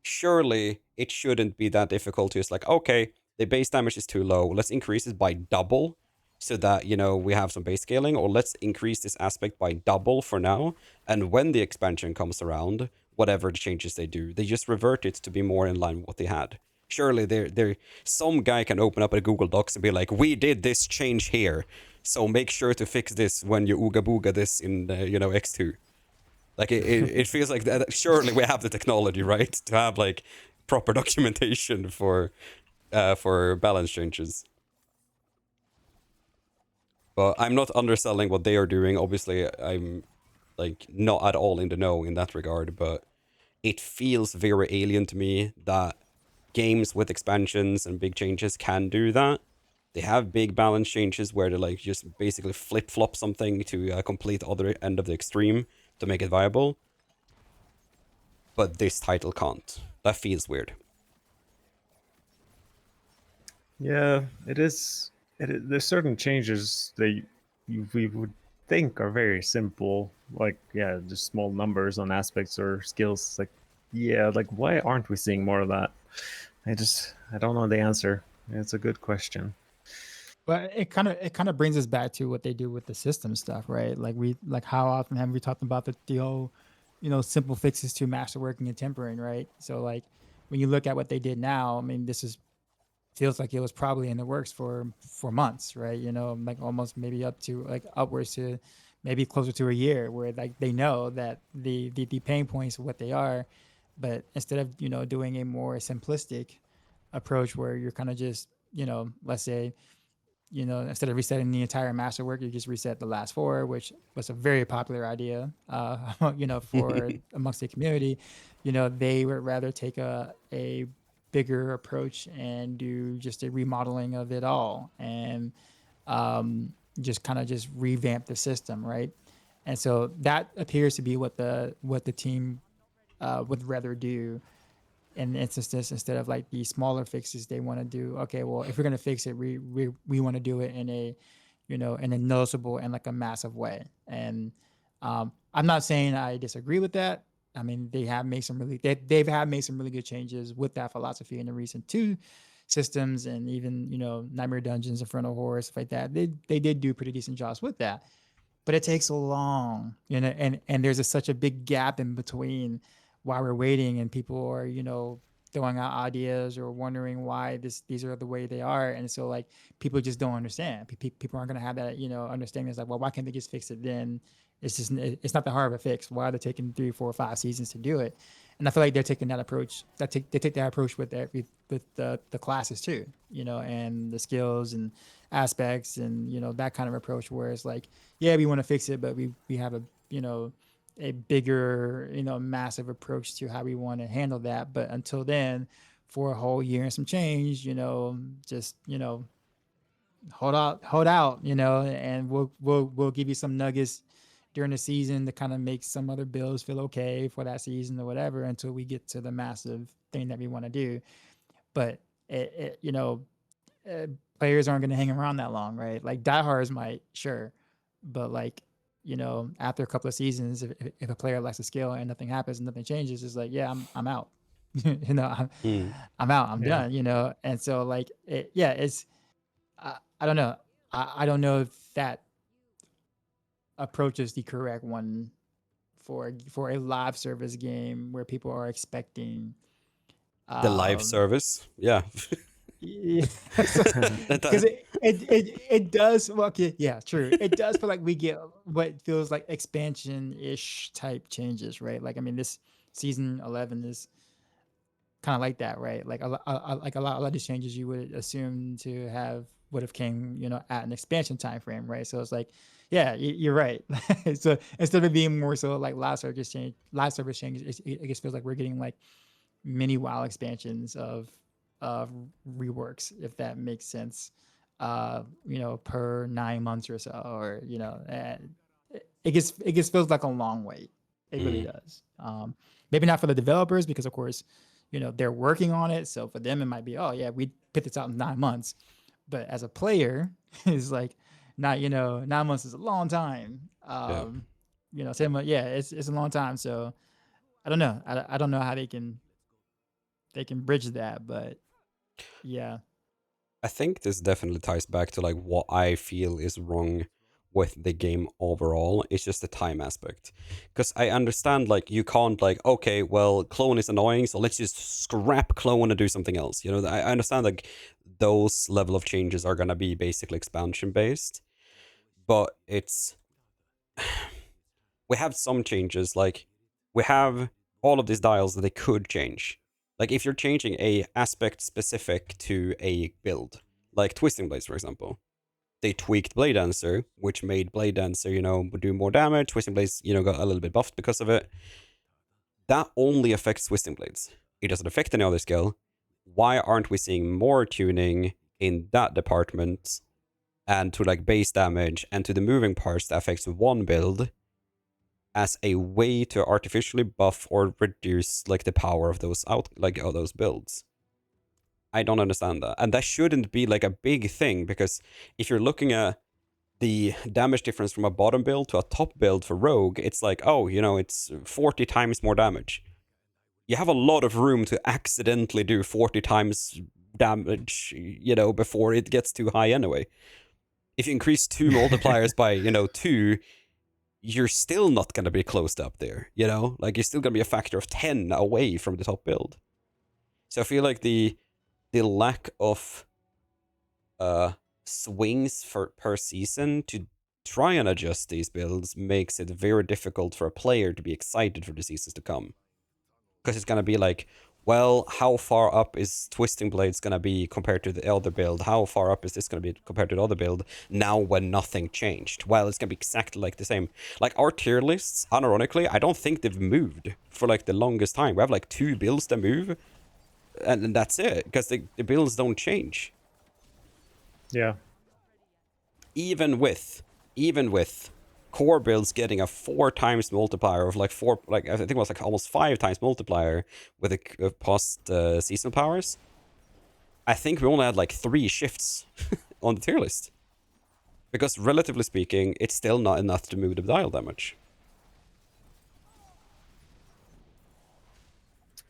Surely it shouldn't be that difficult to just like, okay, the base damage is too low, let's increase it by double so that we have some base scaling, or let's increase this aspect by double for now, and when the expansion comes around, whatever the changes they do, they just revert it to be more in line with what they had. Surely there some guy can open up a Google Docs and be like, we did this change here, so make sure to fix this when you ooga booga this in X2. Like it feels like that. Surely we have the technology, right, to have like proper documentation for balance changes. But I'm not underselling what they are doing. Obviously, I'm like not at all in the know in that regard. But it feels very alien to me that games with expansions and big changes can do that. They have big balance changes where they like just basically flip flop something to a complete other end of the extreme to make it viable. But this title can't. That feels weird. Yeah, it is. There's certain changes that we would think are very simple, like just small numbers on aspects or skills. Like, like why aren't we seeing more of that? I don't know the answer. It's a good question. But it kind of brings us back to what they do with the system stuff, right? Like how often have we talked about the whole, simple fixes to masterworking and tempering, right? So like when you look at what they did now, I mean, feels like it was probably in the works for months, right? Like almost maybe up to like upwards to maybe closer to a year, where like they know that the pain points what they are, but instead of doing a more simplistic approach where you're kind of just let's say instead of resetting the entire masterwork, you just reset the last four, which was a very popular idea, for amongst the community. They would rather take a bigger approach and do just a remodeling of it all, and just kind of just revamp the system, right? And so that appears to be what the team would rather do in instances, instead of like the smaller fixes they want to do. Okay, well, if we're going to fix it, we want to do it in a in a noticeable and like a massive way. And I'm not saying I disagree with that. I mean, they've made some really good changes with that philosophy in the recent two systems, and even Nightmare Dungeons, Inferno Horror, stuff like that. They did do pretty decent jobs with that, but it takes so long, and there's such a big gap in between while we're waiting, and people are throwing out ideas or wondering why these are the way they are. And so like people just don't understand. People aren't going to have that understanding. It's like, well, why can't they just fix it then? It's not that hard of a fix. Why are they taking 3, 4, 5 seasons to do it? And I feel like they're taking that approach. They take that approach with the classes too, and the skills and aspects, and that kind of approach, where it's like, yeah, we want to fix it, but we have a bigger, massive approach to how we want to handle that. But until then, for a whole year and some change, just hold out, and we'll give you some nuggets during the season to kind of make some other builds feel okay for that season or whatever, until we get to the massive thing that we want to do. But players aren't going to hang around that long, right? Like diehards might, sure, but like after a couple of seasons, if a player lacks a skill and nothing happens and nothing changes, it's like, yeah, I'm out. I'm out. I'm done. And so like, it's I don't know. I don't know if that approach is the correct one for a live service game where people are expecting The live service, yeah. Because it does, well, okay, yeah, true, it does feel like we get what feels like expansion-ish type changes, right? Like, I mean, this season 11 is kind of like that, right? Like a lot of these changes you would assume to would have came at an expansion time frame, right? So it's like, yeah, you're right. So instead of it being more so like live service changes, it just feels like we're getting like mini WoW expansions of reworks, if that makes sense, per 9 months or so, or it just feels like a long wait. It really does. Maybe not for the developers, because of course they're working on it, so for them it might be, oh yeah, we put this out in 9 months, but as a player it's like, not 9 months is a long time. Same, yeah, it's a long time. So I don't know. I don't know how they can bridge that, but yeah. I think this definitely ties back to like what I feel is wrong with the game overall. It's just the time aspect. Because I understand like you can't like, okay, well, clone is annoying, so let's just scrap clone and do something else. I understand like those level of changes are gonna be basically expansion based, but it's we have some changes, like we have all of these dials that they could change. Like if you're changing a aspect specific to a build, like Twisting Blades, for example, they tweaked Blade Dancer, which made Blade Dancer, do more damage. Twisting Blades, got a little bit buffed because of it. That only affects Twisting Blades. It doesn't affect any other skill. Why aren't we seeing more tuning in that department, and to like base damage and to the moving parts that affects one build, as a way to artificially buff or reduce like the power of those of those builds? I don't understand that. And that shouldn't be like a big thing, because if you're looking at the damage difference from a bottom build to a top build for Rogue, it's like, oh, it's 40 times more damage. You have a lot of room to accidentally do 40 times damage, before it gets too high anyway. If you increase two multipliers by, 2, you're still not going to be closed up there, Like, you're still going to be a factor of 10 away from the top build. So I feel like the lack of swings per season to try and adjust these builds makes it very difficult for a player to be excited for the seasons to come. Because it's going to be like, well, how far up is Twisting Blades going to be compared to the other build? How far up is this going to be compared to the other build now when nothing changed? Well, it's going to be exactly like the same. Like our tier lists, unironically, I don't think they've moved for like the longest time. We have like 2 builds that move, and that's it, because the builds don't change. Yeah. Even with core builds getting a 4 times multiplier of like I think it was like almost 5 times multiplier with the post seasonal powers, I think we only had like 3 shifts on the tier list, because relatively speaking it's still not enough to move the dial that much.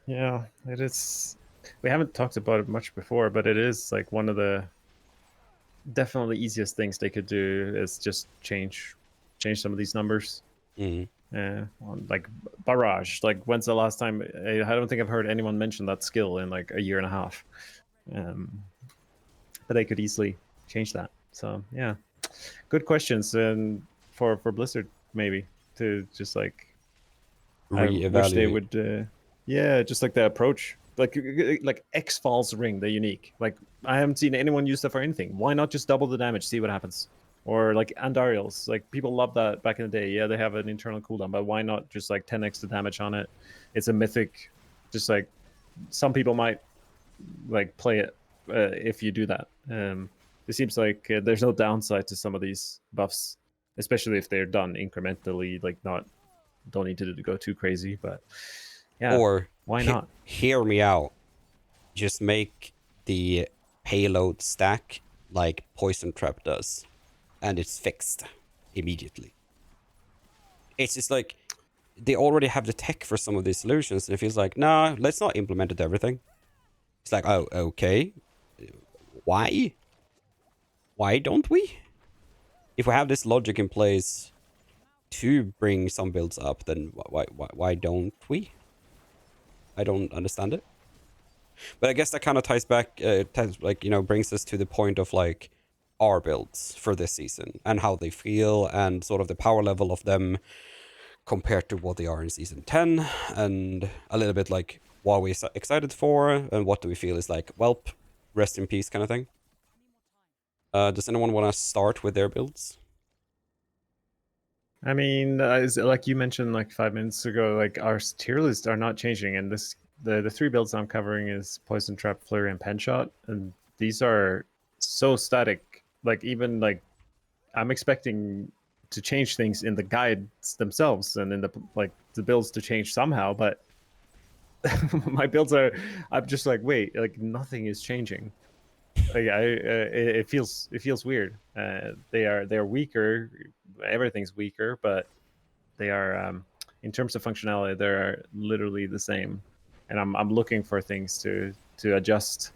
Yeah, it is. We haven't talked about it much before, but it is like one of the definitely easiest things they could do is just change some of these numbers. On like barrage. Like, when's the last time? I don't think I've heard anyone mention that skill in like a year and a half. But they could easily change that. So yeah, good questions, and for Blizzard maybe to just like I wish they would. Yeah, just like the approach. Like X-Falls ring, the unique. Like, I haven't seen anyone use that for anything. Why not just double the damage, see what happens? Or like Andariel's. Like, people love that back in the day. Yeah, they have an internal cooldown, but why not just like 10x the damage on it? It's a mythic. Just like some people might like play it if you do that. It seems like there's no downside to some of these buffs, especially if they're done incrementally. Like, don't need to go too crazy, but yeah, Or why not? Hear me out. Just make the payload stack like Poison Trap does, and it's fixed immediately. It's just like they already have the tech for some of these solutions, and it feels like, nah, let's not implement it everything. It's like, oh, okay. Why? Why don't we? If we have this logic in place to bring some builds up, then why don't we? I don't understand it. But I guess that kind of ties back, brings us to the point of like our builds for this season and how they feel and sort of the power level of them compared to what they are in season 10, and a little bit like what are we excited for and what do we feel is like, welp, rest in peace kind of thing. Does anyone want to start with their builds? I mean, like you mentioned like 5 minutes ago, like our tier lists are not changing, and the 3 builds I'm covering is Poison Trap, Flurry, and Pen Shot, and these are so static. Like, even like I'm expecting to change things in the guides themselves and in the builds to change somehow, but my builds are, I'm just like, wait, like nothing is changing. Like, it feels weird. They're weaker. Everything's weaker, but they are in terms of functionality, they're literally the same. And I'm looking for things to adjust.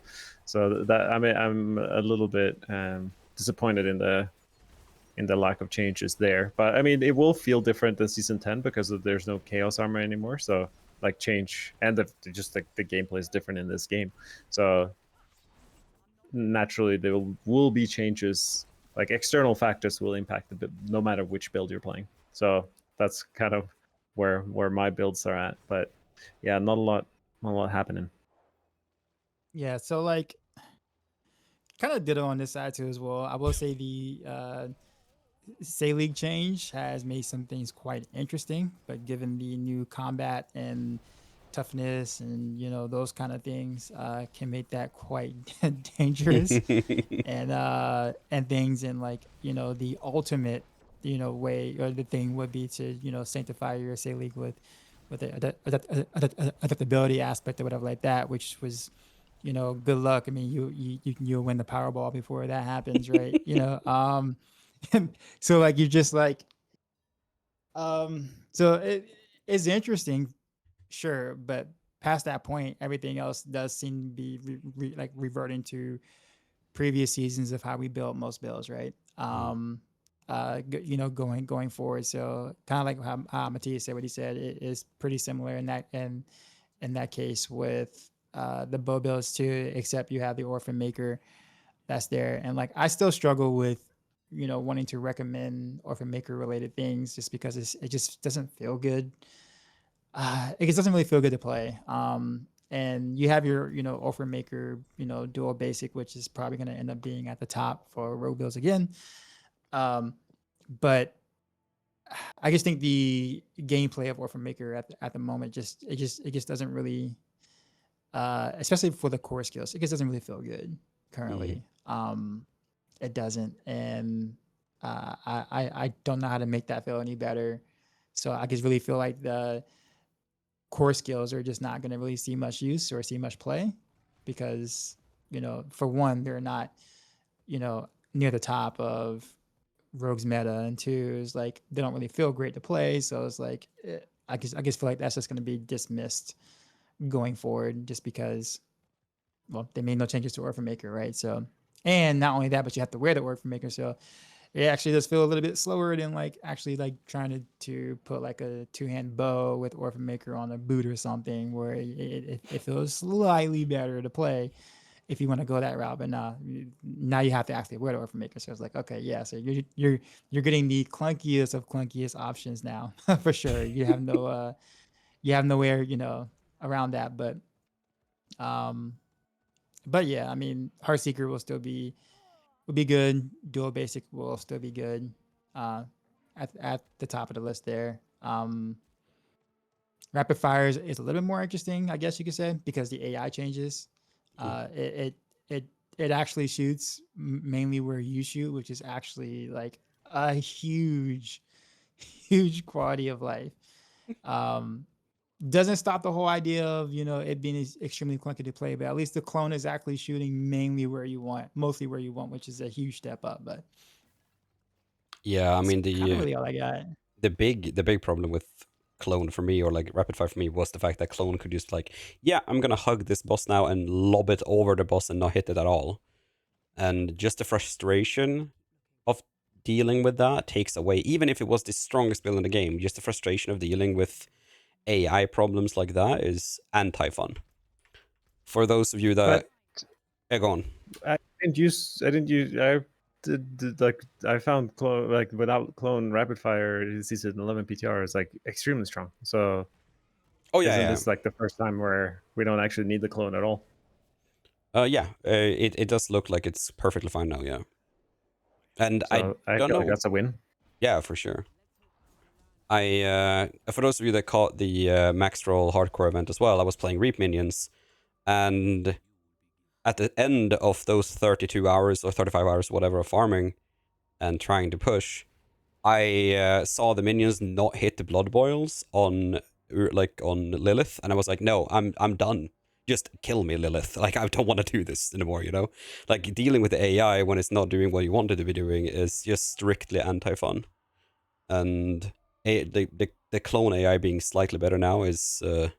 So that I'm a little bit disappointed in the lack of changes there. But I mean, it will feel different than season 10 because there's no chaos armor anymore. So like change, and just like the gameplay is different in this game. So naturally there will be changes. Like, external factors will impact the build no matter which build you're playing. So that's kind of where my builds are at. But yeah, not a lot happening. Yeah, so like kind of ditto on this side too as well. I will say the Say League change has made some things quite interesting, but given the new combat and toughness and those kind of things can make that quite dangerous and things, and like the ultimate way or the thing would be to sanctify your Say League with the adaptability aspect or whatever like that, which was good luck. I mean, you'll win the Powerball before that happens, right? So like you're just like so it's interesting, sure, but past that point everything else does seem to be like reverting to previous seasons of how we built most builds, right? Going forward. So kind of like how Mattias said what he said, it is pretty similar in that case with the bow builds too, except you have the Orphan Maker that's there. And like I still struggle with wanting to recommend Orphan Maker related things just because it just doesn't feel good. It just doesn't really feel good to play. And you have your, Orphan Maker, dual basic, which is probably going to end up being at the top for rogue builds again. But I just think the gameplay of Orphan Maker at the moment just doesn't really, especially for the core skills, it just doesn't really feel good currently. It doesn't, and I don't know how to make that feel any better. So I just really feel like the core skills are just not going to really see much use or see much play because, for one, they're not, near the top of Rogue's meta, and two is like they don't really feel great to play. So it's like I just feel like that's just going to be dismissed going forward, just because, well, they made no changes to Orphan Maker, right? So, and not only that, but you have to wear the Orphan Maker, so it actually does feel a little bit slower than like actually like trying to put like a two-hand bow with Orphan Maker on a boot or something, where it feels slightly better to play if you want to go that route. But now you have to actually wear the Orphan Maker. So it's like, okay, yeah, so you're getting the clunkiest of clunkiest options now for sure. You have nowhere around that. But yeah, I mean, Heartseeker will be good. Dual basic will still be good. At the top of the list there. Rapid fire is a little bit more interesting, I guess you could say, because the AI changes. It actually shoots mainly where you shoot, which is actually like a huge quality of life. Doesn't stop the whole idea of it being extremely clunky to play, but at least the clone is actually shooting mainly where you want, mostly where you want, which is a huge step up. But yeah, I mean kind of really all I got. the big problem with clone for me, or like rapid fire for me, was the fact that clone could just like, yeah, I'm gonna hug this boss now and lob it over the boss and not hit it at all, and just the frustration of dealing with that takes away, even if it was the strongest build in the game, just the frustration of dealing with AI problems like that is anti-fun. For those of you that go on. I I found clone, like without clone rapid fire season 11 PTR is like extremely strong. So isn't this like the first time where we don't actually need the clone at all? It does look like it's perfectly fine now, yeah. And so I don't feel know. like that's a win. Yeah, for sure. For those of you that caught the Maxroll hardcore event as well, I was playing Reap Minions, and at the end of those 32 hours or 35 hours, whatever, of farming and trying to push, I saw the minions not hit the blood boils on Lilith, and I was like, no, I'm done. Just kill me, Lilith. Like, I don't want to do this anymore, Like, dealing with the AI when it's not doing what you wanted to be doing is just strictly anti-fun. And the clone AI being slightly better now is, I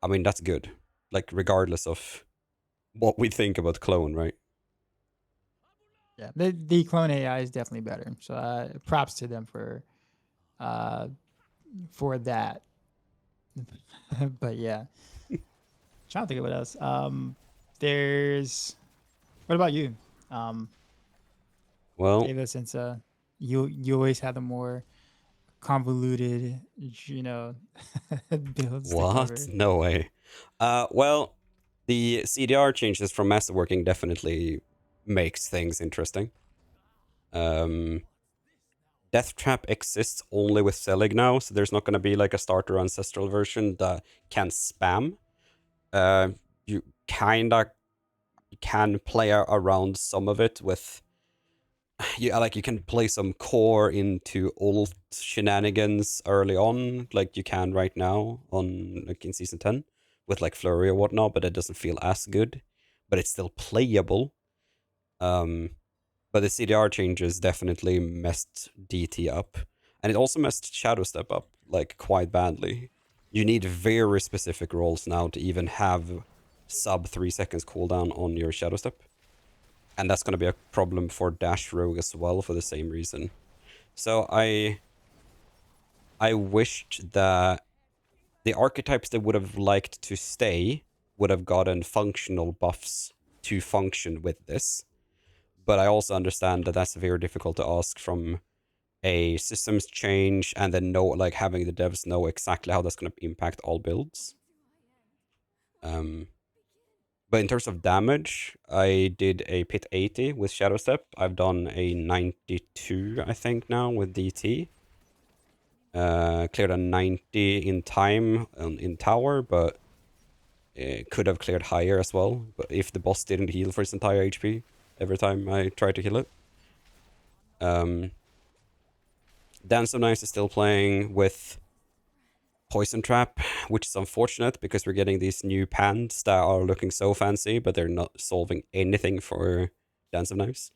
mean, that's good. Like, regardless of what we think about clone, right? Yeah, the clone AI is definitely better. So props to them for that. But yeah, trying to think of what else. There's what about you? Well, Ava, since you always have the more convoluted, builds to cover. what? No way. Well, the CDR changes from masterworking definitely makes things interesting. Death Trap exists only with Selig now, so there's not going to be like a starter ancestral version that can spam. You kinda can play around some of it with, you can play some core into ult shenanigans early on, like you can right now on like in season 10 with like flurry or whatnot, but it doesn't feel as good, but it's still playable. But the CDR changes definitely messed DT up, and it also messed Shadow Step up like quite badly. You need very specific roles now to even have sub 3 seconds cooldown on your Shadow Step. And that's going to be a problem for Dash Rogue as well for the same reason. So I wished that the archetypes that would have liked to stay would have gotten functional buffs to function with this. but I also understand that that's very difficult to ask from a systems change and then having the devs know exactly how that's going to impact all builds. But in terms of damage, I did a pit 80 with Shadow Step. I've done a 92, I think, now with DT. Cleared a 90 in time in tower, but it could have cleared higher as well. But if the boss didn't heal for its entire HP every time I tried to kill it. Dance of Knives is still playing with Poison Trap, which is unfortunate because we're getting these new pans that are looking so fancy, but they're not solving anything for Dance of Knives.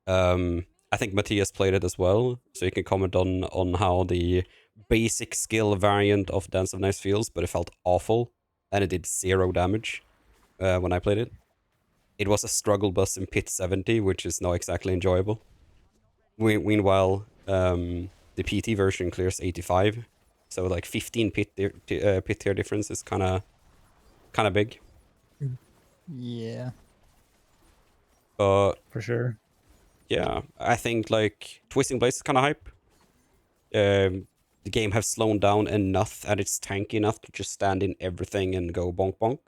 I think Mattias played it as well, so you can comment on how the basic skill variant of Dance of Knives feels, but it felt awful, and it did 0 damage when I played it. It was a struggle bus in pit 70, which is not exactly enjoyable. Meanwhile, the PT version clears 85, so like 15 pit tier difference is kind of big. Yeah. For sure. Yeah, I think like Twisting Blades is kind of hype. The game has slowed down enough and it's tanky enough to just stand in everything and go bonk bonk.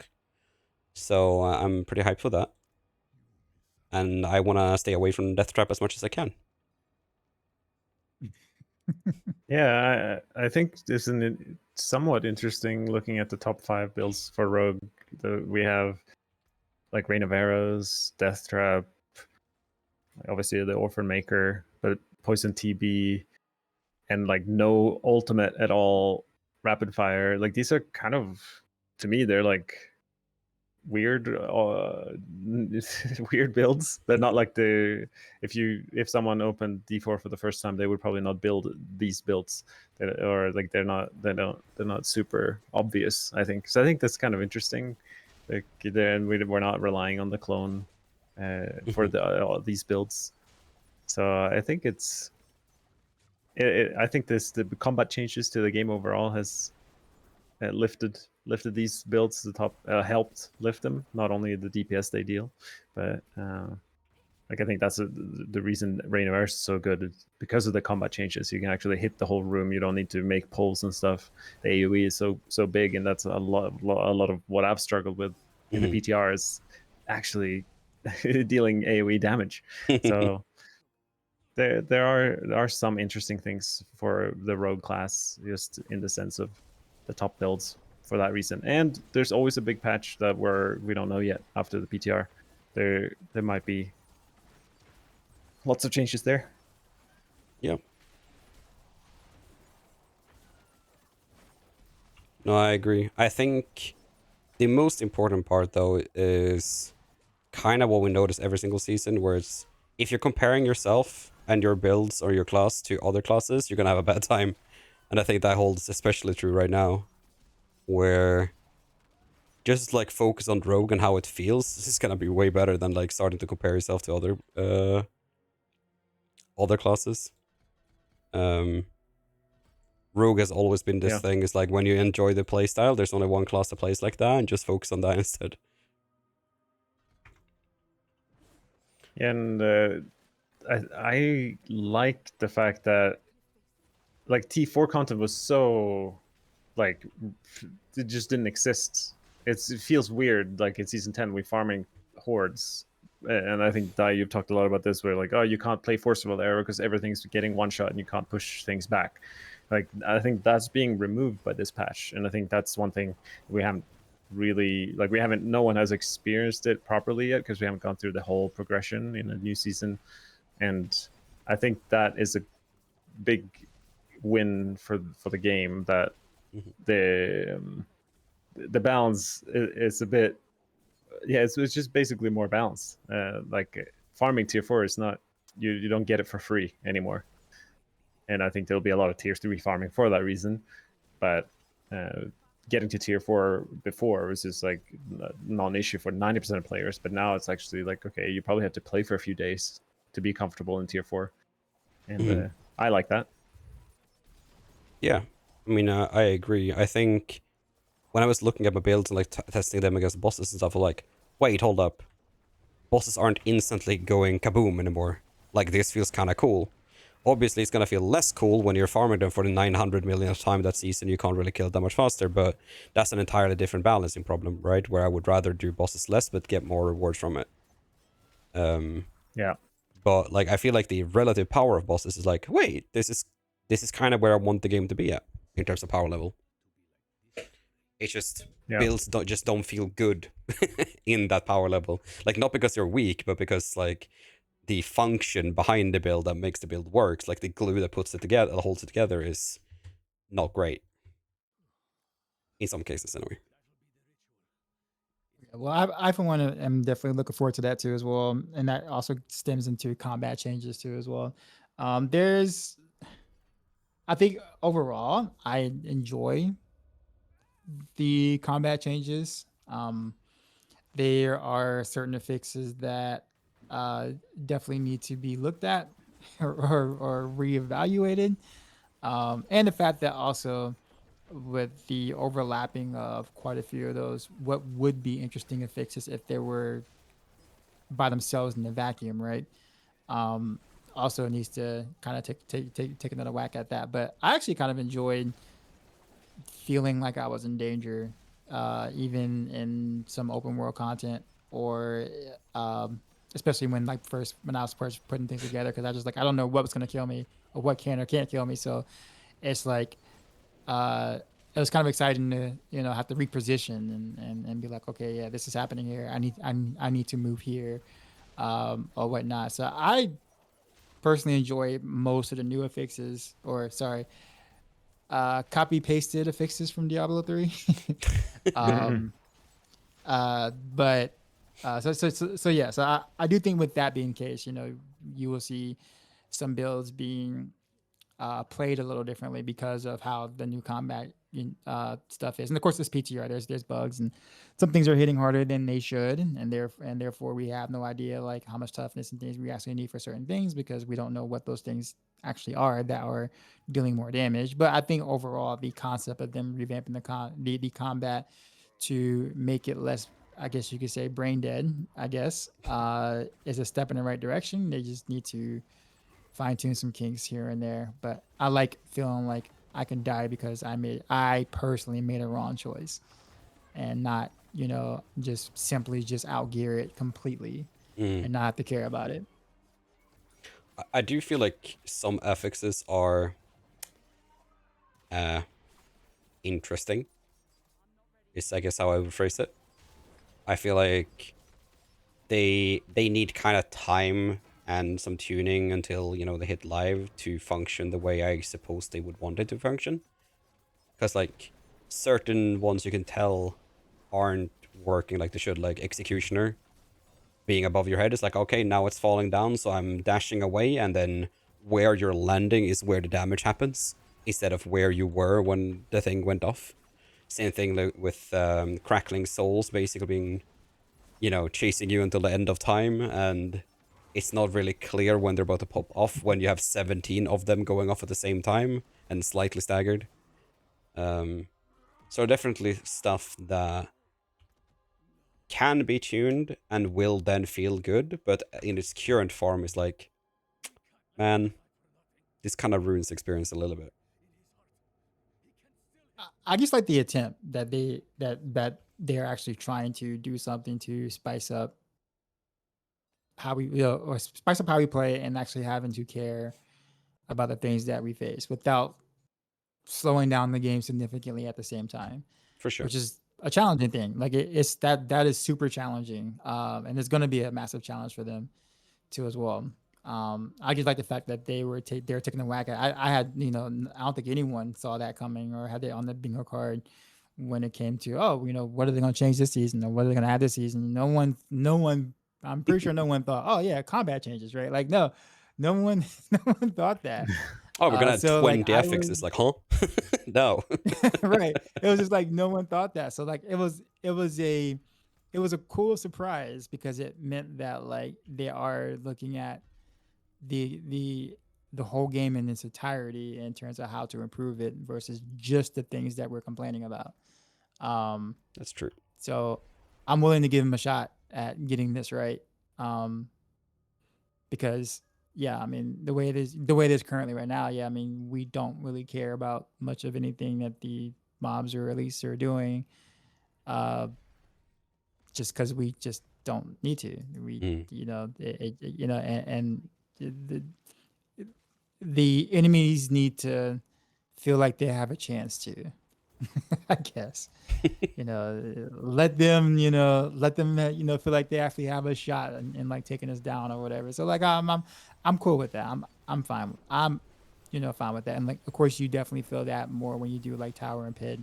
So I'm pretty hyped for that. And I want to stay away from Death Trap as much as I can. Yeah, I think this is somewhat interesting looking at the top 5 builds for Rogue. We have like Rain of Arrows, Death Trap, obviously the Orphan Maker, but Poison TB, and like no ultimate at all, rapid fire. Like these are kind of, to me, they're like weird weird builds. They're not like if someone opened D4 for the first time, they would probably not build these builds, or like they're not super obvious, I think. So I think that's kind of interesting. Like and we're not relying on the clone for these builds. So I think I think the combat changes to the game overall has lifted these builds to the top, helped lift them, not only the DPS they deal, but like I think that's the reason Reign of Earth is so good. It's because of the combat changes. You can actually hit the whole room. You don't need to make pulls and stuff. The AoE is so big, and that's a lot of what I've struggled with in the PTR is actually dealing AoE damage. So there are some interesting things for the rogue class, just in the sense of the top builds for that reason. And there's always a big patch that we don't know yet after the PTR. There might be lots of changes there. Yep. No, I agree. I think the most important part, though, is kind of what we notice every single season, where it's if you're comparing yourself and your builds or your class to other classes, you're going to have a bad time. And I think that holds especially true right now, where just like focus on Rogue and how it feels. This is going to be way better than like starting to compare yourself to other classes. Rogue has always been this thing. It's like when you enjoy the playstyle, there's only one class that plays like that, and just focus on that instead. And I like the fact that like T4 content was so like it just didn't exist. It feels weird. Like in season 10, we farming hordes, and I think Dai, you've talked a lot about this, where like, oh, you can't play forcible arrow because everything's getting one shot and you can't push things back. Like I think that's being removed by this patch, and I think that's one thing we haven't really no one has experienced it properly yet because we haven't gone through the whole progression in a new season. And I think that is a big win for the game, that the balance is a bit, it's just basically more balanced. Like farming tier 4 is not, you don't get it for free anymore, and I think there'll be a lot of tier 3 farming for that reason. But getting to tier 4 before was just like non-issue for 90% of players, but now it's actually like, okay, you probably have to play for a few days to be comfortable in tier 4, and I like that. Yeah, I mean, I agree. I think when I was looking at my builds and like testing them against bosses and stuff, I'm like, wait, hold up. bosses aren't instantly going kaboom anymore. Like, this feels kind of cool. Obviously, it's gonna feel less cool when you're farming them for the 900 millionth time that season. You can't really kill that much faster, but that's an entirely different balancing problem, right? Where I would rather do bosses less but get more rewards from it. Yeah. But like, I feel like the relative power of bosses is like, wait, this is kind of where I want the game to be at in terms of power level. It's just builds don't feel good in that power level. Like, not because you're weak, but because like the function behind the build that makes the build works, like the glue that puts it together, that holds it together, is not great. In some cases, anyway. Well, I for one am definitely looking forward to that too as well, and that also stems into combat changes too as well. There's, I think overall, I enjoy the combat changes. There are certain fixes that definitely need to be looked at or reevaluated, and the fact that also with the overlapping of quite a few of those, what would be interesting fixes if they were by themselves in the vacuum, right? Um, Also needs to kind of take another whack at that. But I actually kind of enjoyed feeling like I was in danger, even in some open world content, or especially when when I was first putting things together, because I was just like, I don't know what was gonna kill me or what can or can't kill me. So it's like it was kind of exciting to have to reposition and be like, okay, yeah, this is happening here. I need to move here, or whatnot. So I personally enjoy most of the newer fixes, or sorry, copy pasted fixes from Diablo 3. um, but so yeah. So I do think with that being the case, you will see some builds being played a little differently because of how the new combat stuff is. And of course, this PTR, there's bugs, and some things are hitting harder than they should, and therefore we have no idea like how much toughness and things we actually need for certain things, because we don't know what those things actually are that are dealing more damage. But I think overall, the concept of them revamping the combat to make it less, I guess you could say, brain dead, I guess, is a step in the right direction. They just need to fine tune some kinks here and there. But I like feeling like I can die because I personally made a wrong choice, and not just simply just outgear it completely and not have to care about it. I do feel like some affixes are interesting, is I guess how I would phrase it. I feel like they need kind of time and some tuning until they hit live to function the way I suppose they would want it to function. Because like certain ones you can tell aren't working like they should, like Executioner being above your head is like, okay, now it's falling down, so I'm dashing away, and then where you're landing is where the damage happens instead of where you were when the thing went off. Same thing with Crackling Souls basically being chasing you until the end of time, and it's not really clear when they're about to pop off when you have 17 of them going off at the same time and slightly staggered. So definitely stuff that can be tuned and will then feel good, but in its current form is like, man, this kind of ruins the experience a little bit. I just like the attempt that they're actually trying to do something to spice up how we or spice up how we play, and actually having to care about the things that we face without slowing down the game significantly at the same time, For sure. which is a challenging thing. Like it's that is super challenging, and it's going to be a massive challenge for them too as well. I just like the fact that they were taking a whack at. I had I don't think anyone saw that coming or had it on the bingo card when it came to what are they going to change this season or what are they going to add this season. No one. I'm pretty sure no one thought, oh yeah, combat changes, right? Like no one no one thought that. Oh, we're gonna have So 20 like I affixes. was Like, huh? No. right. It was just like no one thought that. So like it was a cool surprise because it meant that like they are looking at the the whole game in its entirety in terms of how to improve it versus just the things that we're complaining about. That's true. So I'm willing to give them a shot at getting this right. Because yeah, I mean the way it is currently right now, yeah, I mean we don't really care about much of anything that the mobs or at least are doing, just because we just don't need to. We you know you know and the the enemies need to feel like they have a chance to. I guess you know let them feel like they actually have a shot in like taking us down or whatever. So like I'm cool with that. I'm fine. I'm fine with that. And like of course you definitely feel that more when you do like tower and pit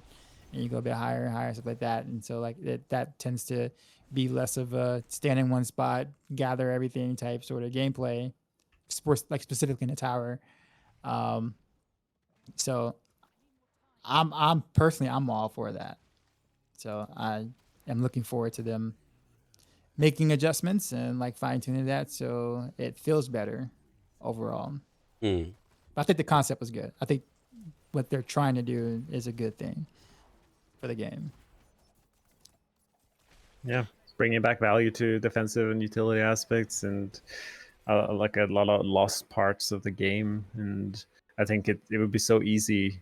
and you go a bit higher and higher, stuff like that. And so like that tends to be less of a stand in one spot, gather everything type sort of gameplay, sports like specifically in the tower. Um, so I'm personally I'm all for that. So I am looking forward to them making adjustments and like fine tuning that so it feels better overall. Mm. But I think the concept was good. I think what they're trying to do is a good thing for the game. Yeah, bringing back value to defensive and utility aspects, and like a lot of lost parts of the game. And I think it would be so easy.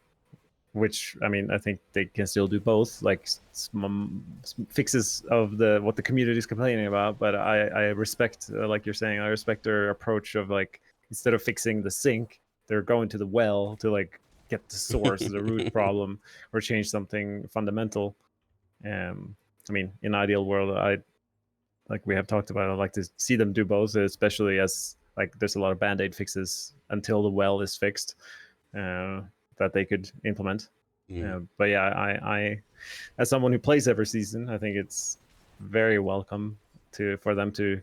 Which I mean, I think they can still do both, like some fixes of what the community is complaining about. But I respect, like you're saying, I respect their approach of like instead of fixing the sink, they're going to the well to like get the source, the root problem, or change something fundamental. I mean, in ideal world, like we have talked about, I'd like to see them do both, especially as like there's a lot of band-aid fixes until the well is fixed that they could implement. But yeah, I as someone who plays every season, I think it's very welcome for them to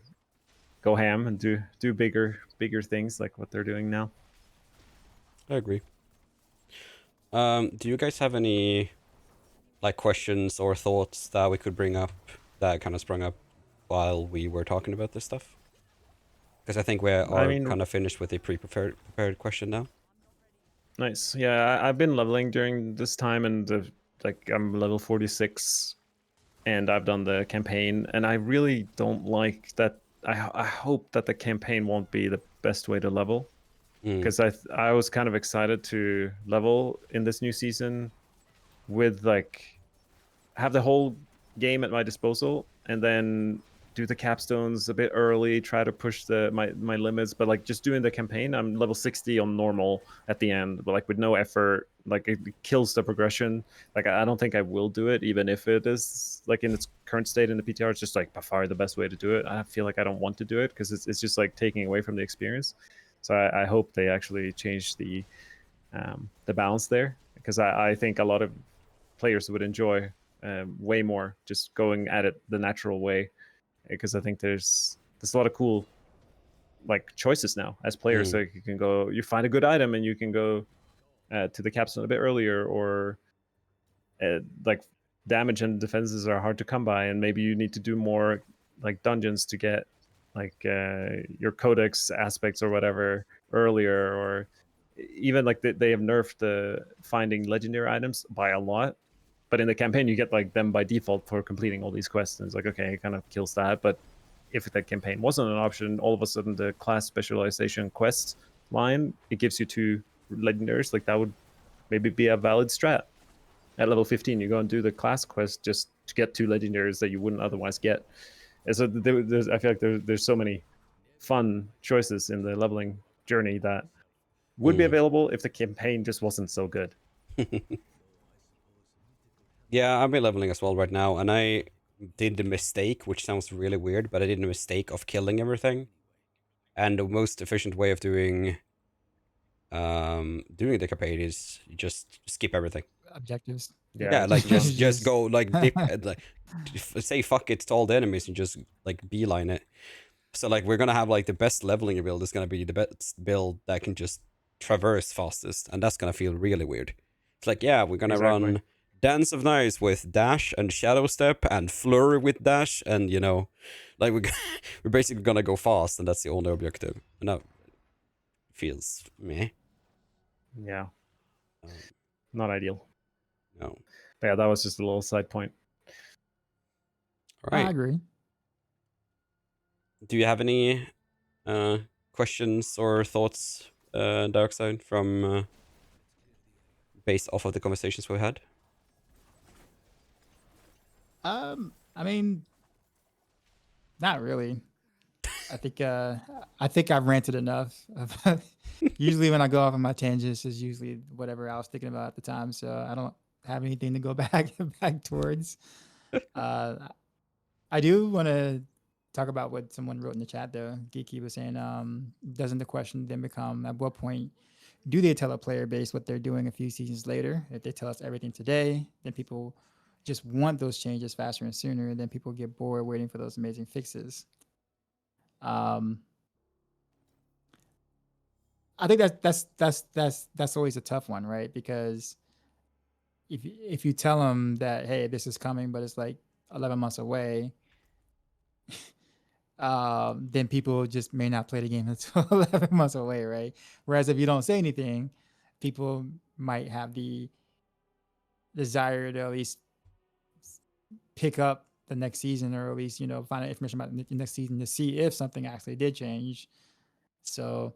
go ham and do bigger things like what they're doing now. I agree. Do you guys have any like questions or thoughts that we could bring up that kind of sprung up while we were talking about this stuff? Because I think we I are mean, kind of finished with the prepared question now. nice. Yeah, I've been leveling during this time, and like I'm level 46, and I've done the campaign, and I really don't like that. I hope that the campaign won't be the best way to level, because I was kind of excited to level in this new season with like have the whole game at my disposal, and then do the capstones a bit early, try to push my limits. But like just doing the campaign, I'm level 60 on normal at the end, but like with no effort, like it kills the progression. Like I don't think I will do it, even if it is like in its current state in the PTR. It's just like by far the best way to do it. I feel like I don't want to do it because it's just like taking away from the experience. So I hope they actually change the balance there, because I think a lot of players would enjoy way more just going at it the natural way, because I think there's a lot of cool like choices now as players. So you can go, you find a good item and you can go to the capstone a bit earlier, or like damage and defenses are hard to come by, and maybe you need to do more like dungeons to get like your codex aspects or whatever earlier, or even like they have nerfed the finding legendary items by a lot. But in the campaign you get like them by default for completing all these quests, and it's like, okay, it kind of kills that. But if that campaign wasn't an option, all of a sudden the class specialization quest line, it gives you 2 legendaries. Like that would maybe be a valid strat. At level 15 you go and do the class quest just to get 2 legendaries that you wouldn't otherwise get. And so I feel like there's so many fun choices in the leveling journey that would be available if the campaign just wasn't so good. Yeah, I've been leveling as well right now, and I did the mistake, which sounds really weird, but I did the mistake of killing everything. And the most efficient way of doing the campaign is just skip everything. Objectives. Yeah, like run. just go like dip like say fuck it to all the enemies and just like beeline it. So like we're gonna have like the best leveling build is gonna be the best build that can just traverse fastest, and that's gonna feel really weird. It's like, yeah, we're gonna Exactly. run Dance of Nice with dash and shadow step and flurry with dash, and like we're basically gonna go fast, and that's the only objective, and that feels meh. Yeah, Um, not ideal. no. But yeah, that was just a little side point. All I right. agree. do you have any questions or thoughts, Darkside, from based off of the conversations we had? I mean, not really. I think I've ranted enough. Usually when I go off on my tangents is usually whatever I was thinking about at the time, so I don't have anything to go back towards. Uh, I do want to talk about what someone wrote in the chat though. Geeky was saying, doesn't the question then become at what point do they tell a player base what they're doing a few seasons later? If they tell us everything today, then people just want those changes faster and sooner, and then people get bored waiting for those amazing fixes. Um, I think that's always a tough one, right? Because if you tell them that hey, this is coming, but it's like 11 months away, then people just may not play the game until 11 months away, right? Whereas if you don't say anything, people might have the desire to at least pick up the next season, or at least find out information about the next season to see if something actually did change. So,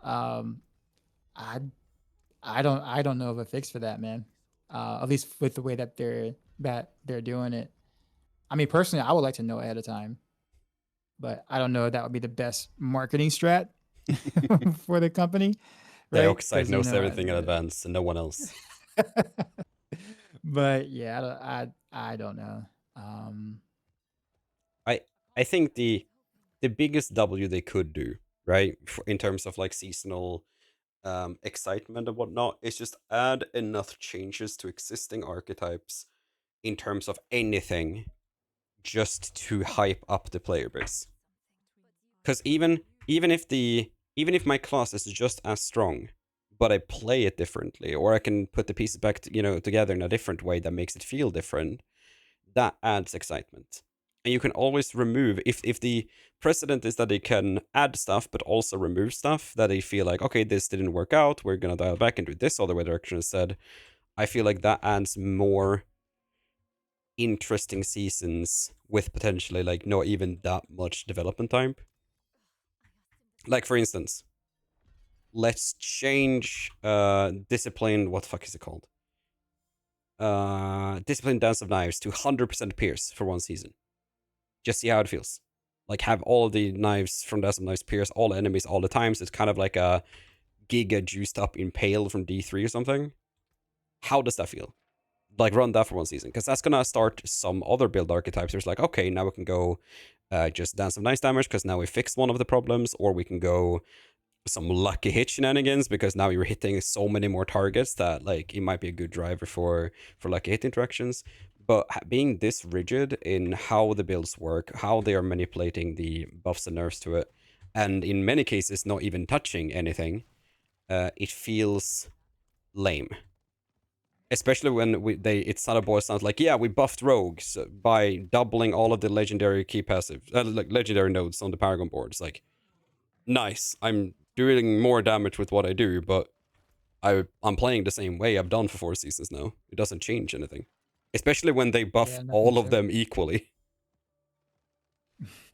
um, I I don't know of a fix for that, man. At least with the way that they're doing it. I mean, personally, I would like to know ahead of time, but I don't know if that would be the best marketing strat for the company, right? Dioxide knows everything in advance and no one else. But yeah, I don't know. I think the biggest W they could do, right, in terms of like seasonal excitement and whatnot, is just add enough changes to existing archetypes in terms of anything, just to hype up the player base. Because even if my class is just as strong, but I play it differently, or I can put the pieces back together in a different way that makes it feel different, that adds excitement. And you can always remove, if the precedent is that they can add stuff but also remove stuff that they feel like, okay, this didn't work out, we're gonna dial back and do this other way direction instead. I feel like that adds more interesting seasons with potentially like not even that much development time. Like for instance, let's change discipline, what the fuck is it called? Discipline Dance of Knives to 100% pierce for one season. Just see how it feels. Like have all the knives from Dance of Knives pierce all enemies all the time. So it's kind of like a giga juiced up impale from D3 or something. How does that feel? Like run that for one season, because that's gonna start some other build archetypes. There's like, okay, now we can go just Dance of Knives damage because now we fixed one of the problems, or we can go some lucky hit shenanigans because now you're hitting so many more targets that like it might be a good driver for lucky hit interactions. But being this rigid in how the builds work, how they are manipulating the buffs and nerfs to it, and in many cases not even touching anything, it feels lame. Especially when it's not a boy sounds like, yeah, we buffed rogues by doubling all of the legendary key passive, like legendary nodes on the Paragon board. It's like, nice, I'm doing more damage with what I do, but I'm playing the same way I've done for 4 seasons now. It doesn't change anything. Especially when they buff Yeah, nothing all of shows. them equally.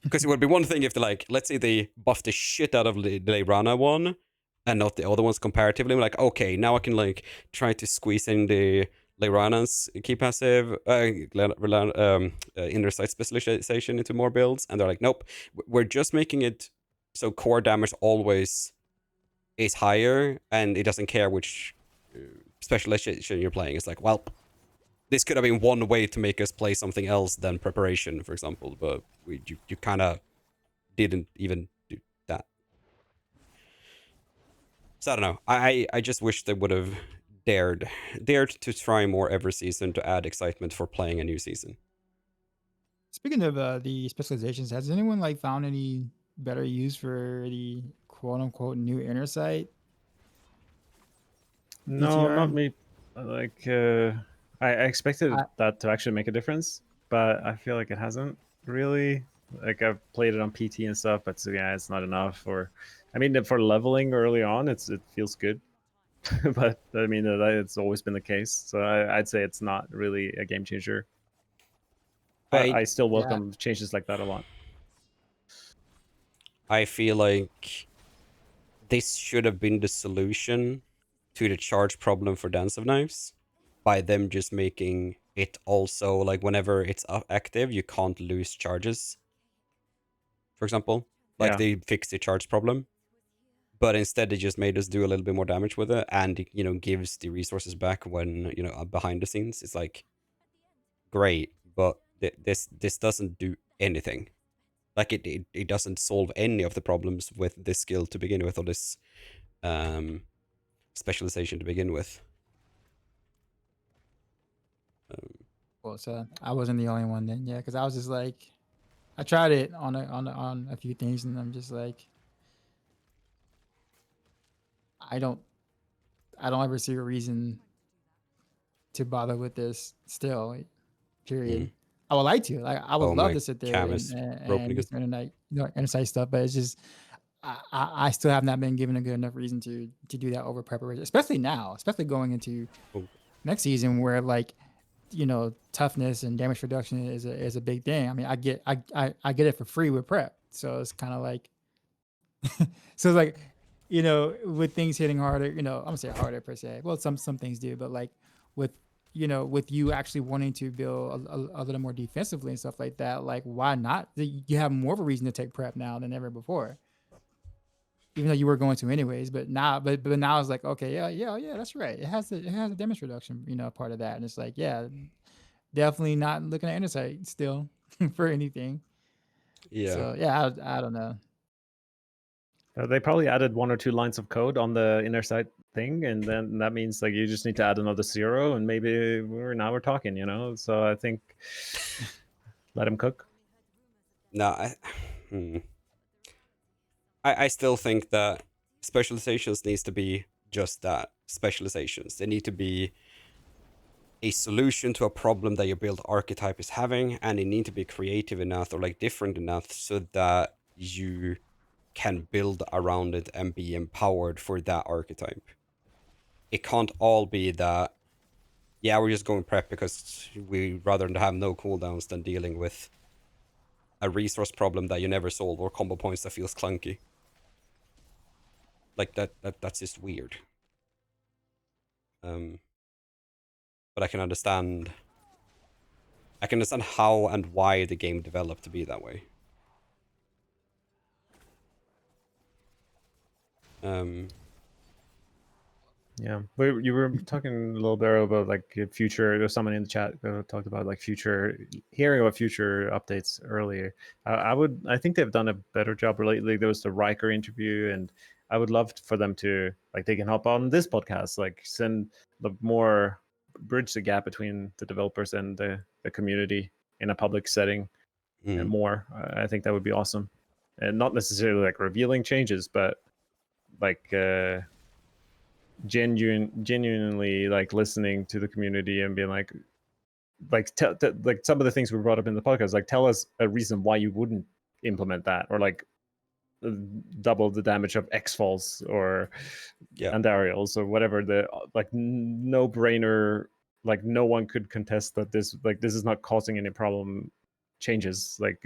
Because it would be one thing if they like, let's say they buff the shit out of the Leirana one and not the other ones comparatively. I'm like, okay, now I can like try to squeeze in the Leirana's key passive, inner sight specialization into more builds. And they're like, nope, we're just making it so core damage always is higher, and it doesn't care which specialization you're playing. It's like, well, this could have been one way to make us play something else than preparation, for example, but you kind of didn't even do that. So I don't know. I just wish they would have dared to try more every season to add excitement for playing a new season. Speaking of the specializations, has anyone like found any better use for the quote unquote new inner sight? No, PTR? not me. Like, I expected I, that to actually make a difference, but I feel like it hasn't really. Like, I've played it on PT and stuff, but so, yeah, it's not enough. Or, I mean, for leveling early on, it feels good, but I mean, it's always been the case. So I'd say it's not really a game changer. But I I still yeah, welcome changes like that a lot. I feel like this should have been the solution to the charge problem for Dance of Knives by them just making it also like whenever it's active, you can't lose charges. For example, like Yeah. they fixed the charge problem, but instead they just made us do a little bit more damage with it, and gives the resources back when behind the scenes. It's like great, but this doesn't do anything. Like it doesn't solve any of the problems with this skill to begin with, or this um specialization to begin with. Um, Well, so I wasn't the only one then, yeah, because I was just like, I tried it on a few things, and I'm just like, I don't I don't ever see a reason to bother with this still. Period. mm. I would like to. Like I would Oh, love my to sit there cam and is and, broken and do again. some internet, insight stuff, but it's just I still have not been given a good enough reason to do that over preparation, especially now, especially going into Oh, next season where like toughness and damage reduction is a big thing. I mean, I get it for free with prep, so it's kind of like so it's like with things hitting harder, I'm gonna say harder per se. Well, some things do, but like with with you actually wanting to build a little more defensively and stuff like that, like why not? You have more of a reason to take prep now than ever before, even though you were going to anyways. But now, but now it's like, okay, yeah, that's right. It has a damage reduction, part of that, and it's like, yeah, definitely not looking at insight still for anything. yeah. So yeah, I don't know. They probably added 1 or 2 lines of code on the inner sight thing, and then that means like you just need to add another 0, and maybe we're talking, So I think let him cook. No, hmm. I still think that specializations needs to be just that, specializations. They need to be a solution to a problem that your build archetype is having, and they need to be creative enough or like different enough so that you can build around it and be empowered for that archetype. It can't all be that, yeah, we're just going prep because we rather have no cooldowns than dealing with a resource problem that you never solve or combo points that feels clunky. Like that's just weird. But I can understand how and why the game developed to be that way. Yeah, you were talking a little bit about like future. There's someone in the chat talked about like hearing about future updates earlier. I think they've done a better job lately. There was the Riker interview, and I would love for them to like they can hop on this podcast, like send the more bridge the gap between the developers and the community in a public setting and more. I think that would be awesome, and not necessarily like revealing changes, but like genuinely like listening to the community and being like like some of the things we brought up in the podcast, like tell us a reason why you wouldn't implement that, or like double the damage of X falls or Andariels or whatever, the like no brainer, like no one could contest that this is not causing any problem changes. Like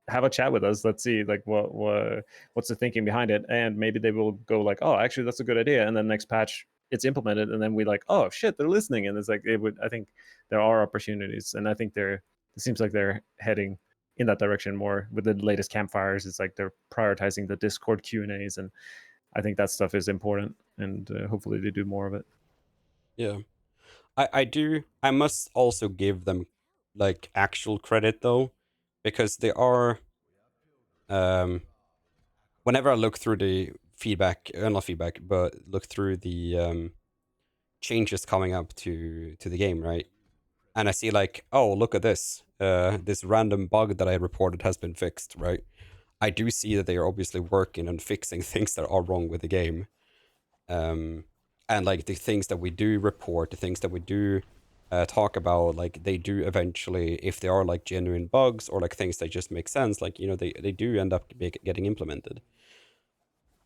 have a chat with us, let's see like what's the thinking behind it, and maybe they will go like, oh, actually that's a good idea, and then next patch it's implemented, and then we like, oh shit, they're listening. And it's like I think there are opportunities, and I think it seems like they're heading in that direction more with the latest campfires. It's like they're prioritizing the Discord Q&As, and I think that stuff is important, and hopefully they do more of it. Yeah, I must also give them like actual credit though, because they are whenever I look through the feedback, not feedback, but look through the changes coming up to the game, right? And I see like, oh, look at this. This random bug that I reported has been fixed, right? I do see that they are obviously working on fixing things that are wrong with the game. And like the things that we do report, the things that we do talk about, like they do eventually, if they are like genuine bugs or like things that just make sense, like, they do end up getting implemented.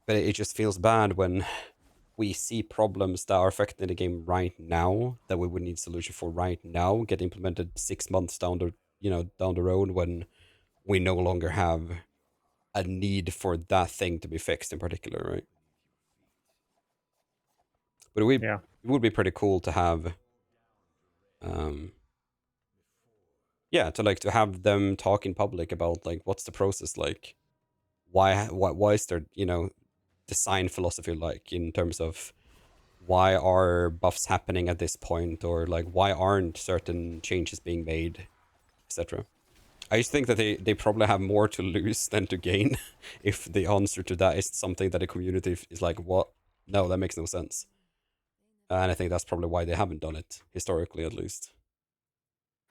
But it just feels bad when we see problems that are affecting the game right now that we would need solution for right now get implemented 6 months down the road when we no longer have a need for that thing to be fixed in particular, right? But it would be pretty cool to have, yeah, to have them talk in public about like what's the process like, why is their design philosophy like in terms of why are buffs happening at this point, or like why aren't certain changes being made, etc. I just think that they probably have more to lose than to gain if the answer to that is something that the community is like, what? No, that makes no sense. And I think that's probably why they haven't done it, historically at least.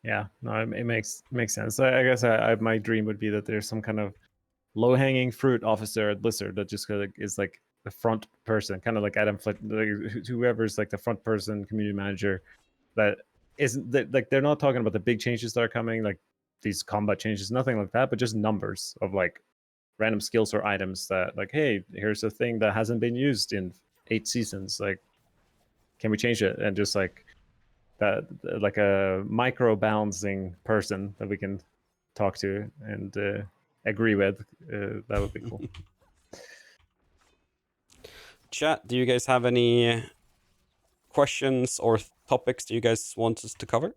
Yeah, no, it makes sense. I guess my dream would be that there's some kind of low-hanging fruit officer at Blizzard that just is like the front person, kind of like Adam Flick, whoever's like the front person, community manager, that isn't that, like, they're not talking about the big changes that are coming, like these combat changes, nothing like that, but just numbers of like random skills or items that, like, hey, here's a thing that hasn't been used in 8 seasons, like, can we change it? And just like that, like a micro balancing person that we can talk to and agree with, that would be cool. Chat, do you guys have any questions or topics that you guys want us to cover?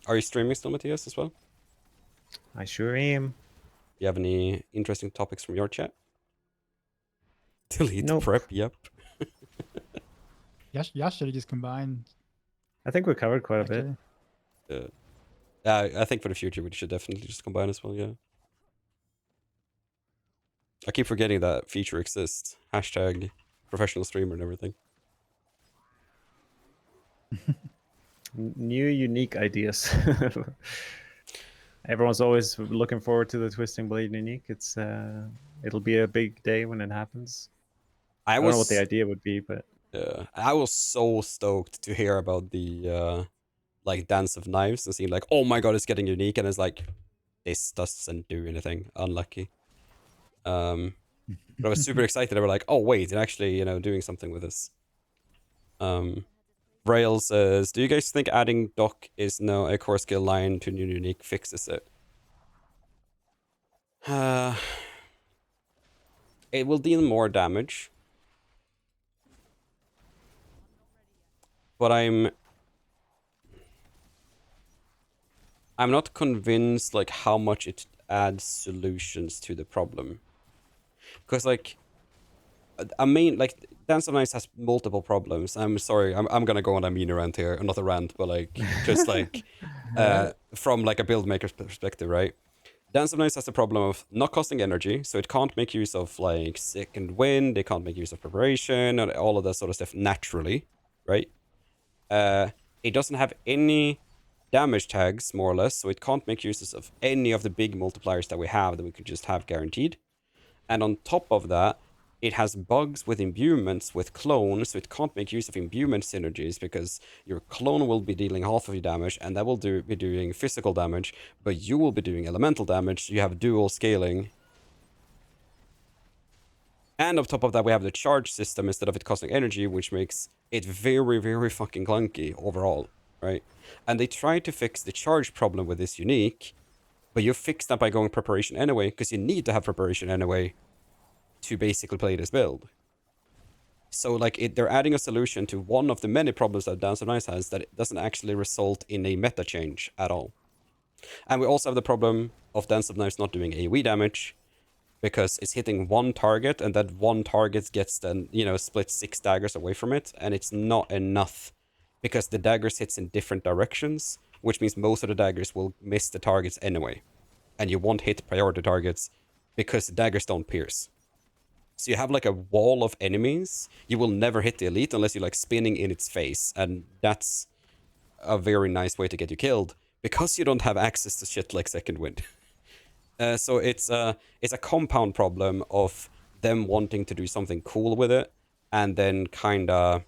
Are you streaming still, Mattias, as well? I sure am. Do you have any interesting topics from your chat? Delete Nope. prep, yep. Y'all should have just combined. I think we covered quite a bit. actually. I think for the future we should definitely just combine as well, yeah. I keep forgetting that feature exists. Hashtag professional streamer and everything. New, unique ideas. Everyone's always looking forward to the Twisting Blade unique. It's it'll be a big day when it happens. I don't know what the idea would be, but I was so stoked to hear about the like Dance of Knives and see like, oh my god, it's getting unique, and it's like, this doesn't do anything. Unlucky. But I was super excited. I was like, oh wait, it's actually doing something with this. Rail says, do you guys think adding DoK is now a core skill line to new unique fixes it? It will deal more damage. But I'm not convinced like how much it adds solutions to the problem. Because like I mean, like, Dance of Knives has multiple problems. I'm sorry, I'm gonna go on a mean rant here, not a rant, but like just like from like a build maker's perspective, right? Dance of Knives has the problem of not costing energy, so it can't make use of like second wind, it can't make use of preparation, and all of that sort of stuff naturally, right? It doesn't have any damage tags, more or less, so it can't make uses of any of the big multipliers that we have that we could just have guaranteed. And on top of that, it has bugs with imbuements with clone, so it can't make use of imbuement synergies because your clone will be dealing half of your damage, and that will be doing physical damage, but you will be doing elemental damage. So you have dual scaling. And on top of that, we have the charge system instead of it costing energy, which makes it very, very fucking clunky overall, right? And they tried to fix the charge problem with this unique, but you fix that by going preparation anyway, because you need to have preparation anyway to basically play this build. So like they're adding a solution to one of the many problems that Dance of Knives has, that it doesn't actually result in a meta change at all. And we also have the problem of Dance of Knives not doing AoE damage, because it's hitting one target, and that one target gets then, split 6 daggers away from it, and it's not enough, because the daggers hits in different directions, which means most of the daggers will miss the targets anyway. And you won't hit priority targets, because the daggers don't pierce. So you have like a wall of enemies. You will never hit the elite unless you're like spinning in its face, and that's a very nice way to get you killed, because you don't have access to shit like second wind. So it's a compound problem of them wanting to do something cool with it, and then kind of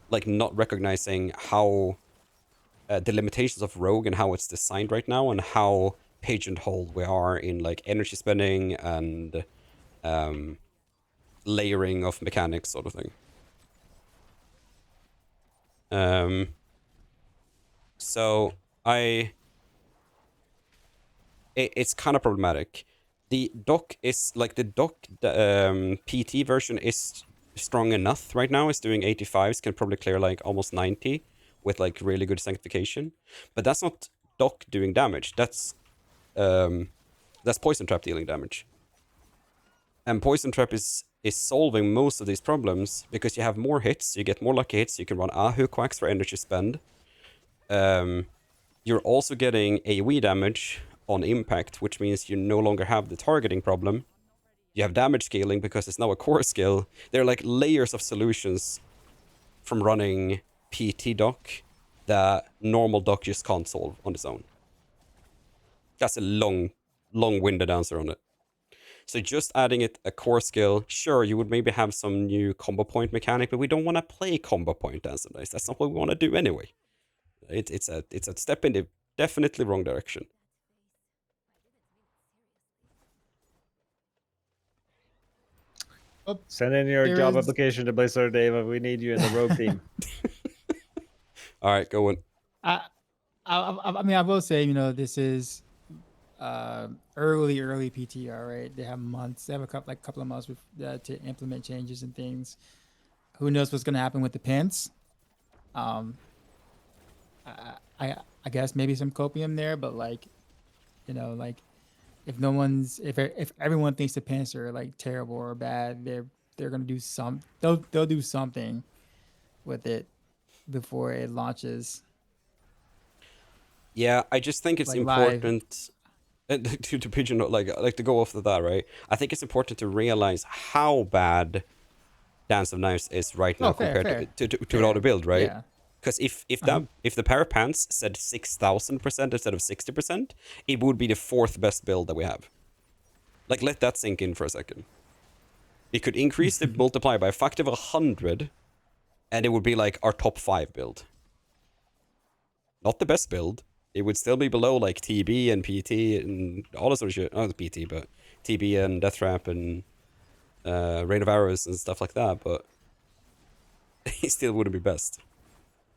like not recognizing how the limitations of Rogue and how it's designed right now, and how pigeonholed we are in like energy spending and layering of mechanics, sort of thing. So I it's kind of problematic. The DoK is like the DoK PT version is strong enough right now. It's doing 85s, can probably clear like almost 90 with like really good sanctification. But that's not DoK doing damage. That's Poison Trap dealing damage. And Poison Trap is solving most of these problems because you have more hits, you get more lucky hits, you can run Ahu Quacks for energy spend. You're also getting AoE damage on impact, which means you no longer have the targeting problem. You have damage scaling because it's now a core skill. There are like layers of solutions from running PT DoK that normal DoK just can't solve on its own. That's a long-winded answer on it. So just adding it a core skill, sure, you would maybe have some new combo point mechanic, but we don't want to play combo point as a nice. That's not what we want to do anyway. It's a step in the definitely wrong direction. Send in your There job is- application to Blizzard, Dave. We need you in the rogue team. All right, go on. I mean, I will say, you know, this is early PTR, right? They have months. They have a couple of months to implement changes and things. Who knows what's going to happen with the pins? I guess maybe some copium there, but like, you know, like if everyone thinks the pins are like terrible or bad, they're gonna do they'll do something with it before it launches. Yeah, I just think it's Like live. important to pigeonhole, like to go off of that, right? I think it's important to realize how bad Dance of Knives is right now Fair. compared to another build, right? Yeah. Because if the pair of pants said 6,000% instead of 60%, it would be the fourth best build that we have. Like, let that sink in for a second. It could increase the multiplier by a factor of 100, and it would be like our top 5 build. Not the best build. It would still be below like TB and PT and all that sort of shit. Not the PT, but TB and Death Trap and Rain of Arrows and stuff like that. But it still wouldn't be best.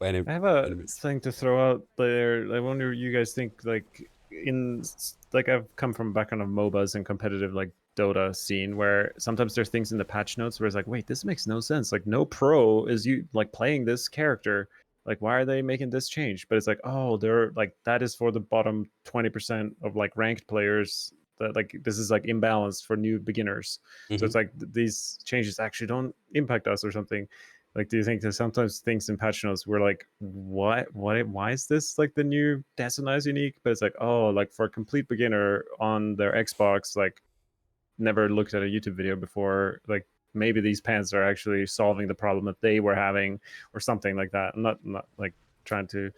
I have a thing to throw out there. I wonder what you guys think. Like I've come from a background of MOBAs and competitive like Dota scene where sometimes there's things in the patch notes where it's like, wait, this makes no sense. Like no pro is you like playing this character. Like why are they making this change? But it's like, oh, they're like that is for the bottom 20% of like ranked players. That like this is like imbalanced for new beginners. So it's like these changes actually don't impact us or something. Like, do you think there's sometimes things in patch notes where like, why is this like the new Decimalize unique? But it's like, oh, like for a complete beginner on their Xbox, like never looked at a YouTube video before, like maybe these pants are actually solving the problem that they were having or something like that. I'm not like trying to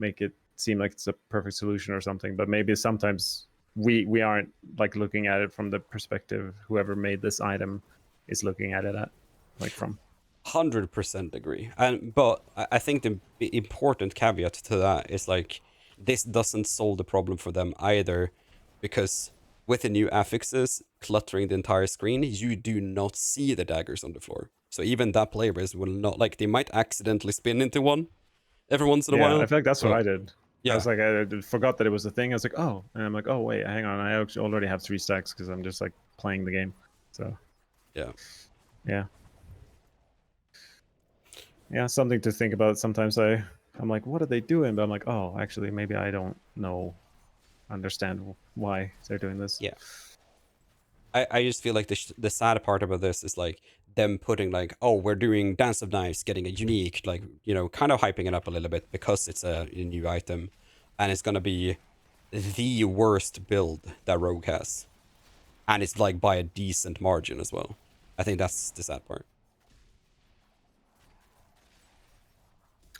make it seem like it's a perfect solution or something, but maybe sometimes we aren't like looking at it from the perspective whoever made this item is looking at it from. 100% agree. But I think the important caveat to that is like this doesn't solve the problem for them either, because with the new affixes cluttering the entire screen, you do not see the daggers on the floor. So even that player base will not, like, they might accidentally spin into one every once in a while. I feel like that's what I did. Yeah. I was like, I forgot that it was a thing. I was like, oh, and I'm like, oh wait, hang on, I actually already have 3 stacks because I'm just like playing the game. So yeah, something to think about. Sometimes I'm like, what are they doing? But I'm like, oh, actually, maybe I don't understand why they're doing this. Yeah. I just feel like the sad part about this is like them putting like, oh, we're doing Dance of Knives, getting a unique, like, you know, kind of hyping it up a little bit because it's a new item, and it's gonna be the worst build that Rogue has, and it's like by a decent margin as well. I think that's the sad part.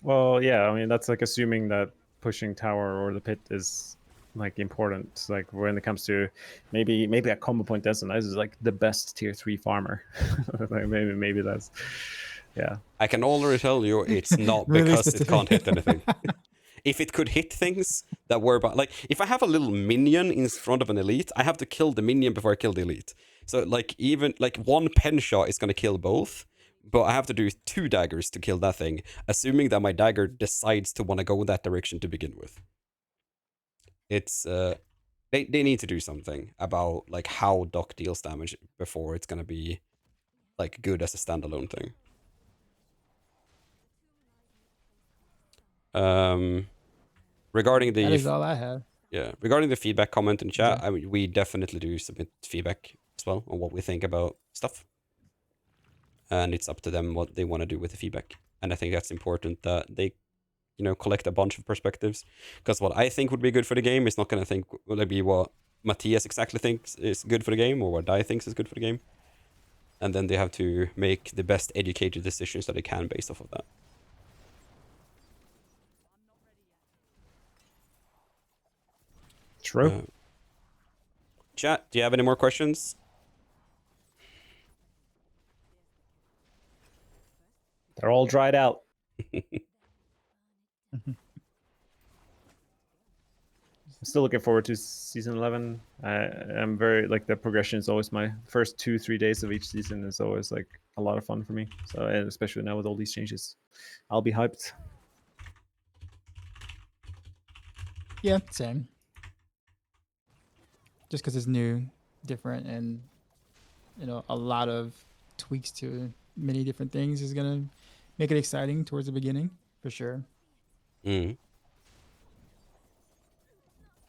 Well, yeah, I mean that's like assuming that pushing tower or the pit is like important. Like when it comes to maybe a combo point Destinized is like the best tier 3 farmer. Like maybe that's I can already tell you it's not Really because it specific. can't hit anything. If it could hit things that were about, like, if I have a little minion in front of an elite, I have to kill the minion before I kill the elite. So like even like one pen shot is gonna kill both, but I have to do 2 daggers to kill that thing, assuming that my dagger decides to want to go in that direction to begin with. It's they need to do something about like how DoK deals damage before it's gonna be like good as a standalone thing. Regarding That the is all I have. regarding the feedback comment in chat, Okay. I mean, we definitely do submit feedback as well on what we think about stuff, and it's up to them what they want to do with the feedback. And I think that's important that they, you know, collect a bunch of perspectives, because what I think would be good for the game is not going to think will it be what Mattias exactly thinks is good for the game or what I thinks is good for the game, and then they have to make the best educated decisions that they can based off of that. True. Chat, do you have any more questions? They're all dried out. I'm still looking forward to season 11. I'm very like the progression is always my first 2-3 days of each season is always like a lot of fun for me. So and especially now with all these changes, I'll be hyped. Yeah, same. Just because it's new, different, and a lot of tweaks to many different things is gonna make it exciting towards the beginning for sure. Mm.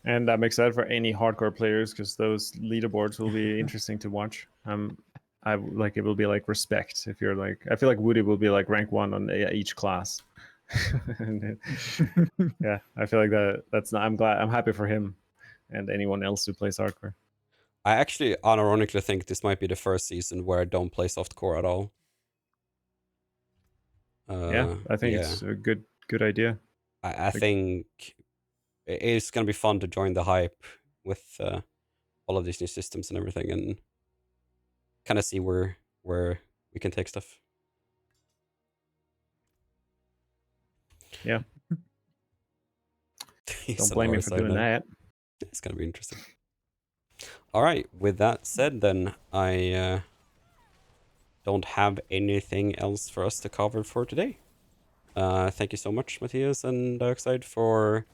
And I'm excited for any hardcore players because those leaderboards will be interesting to watch. I like it will be like respect if you're like I feel like Woody will be like rank 1 on each class. Yeah, I feel like that's not. I'm happy for him and anyone else who plays hardcore. I actually unironically think this might be the first season where I don't play softcore at all. Yeah, I think yeah. it's a good idea. I think it's gonna be fun to join the hype with all of these new systems and everything, and kind of see where we can take stuff. Yeah, He's don't on blame our me for side doing now. that. It's gonna be interesting. All right. With that said, then I don't have anything else for us to cover for today. Thank you so much, Mattias and Dioxide, for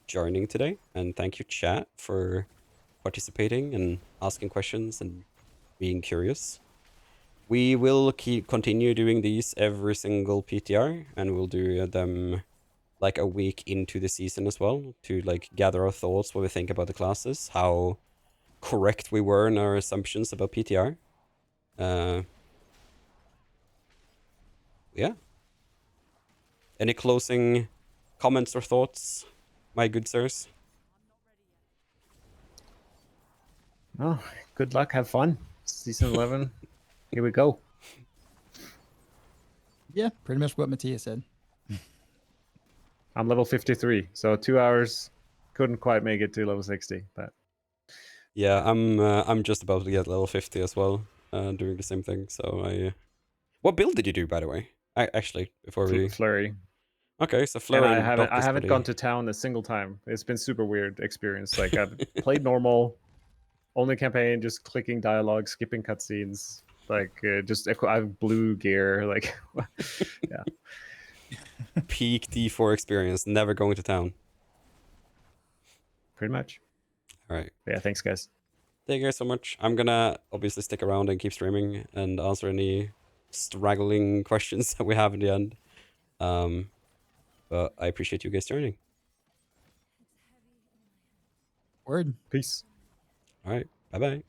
joining today, and thank you, chat, for participating and asking questions and being curious. We will continue doing these every single PTR, and we'll do them like a week into the season as well to like gather our thoughts, what we think about the classes, how correct we were in our assumptions about PTR. Yeah. Any closing comments or thoughts, my good sirs? Oh, good luck. Have fun. Season 11. Here we go. Yeah, pretty much what Mattias said. I'm level 53, so 2 hours. Couldn't quite make it to level 60, but Yeah, I'm just about to get level 50 as well, doing the same thing. So what build did you do, by the way? Actually, before we flurry. okay, so And flurry I and haven't DoK is pretty. gone to town a single time. It's been super weird experience. Like I've played normal, only campaign, just clicking dialogue, skipping cutscenes. Like I have blue gear. Like yeah, Peak D4 experience, never going to town. pretty much. All right. But yeah, thanks guys. Thank you guys so much. I'm gonna obviously stick around and keep streaming and answer any straggling questions that we have in the end. But I appreciate you guys joining. Word. Peace. All right. Bye bye.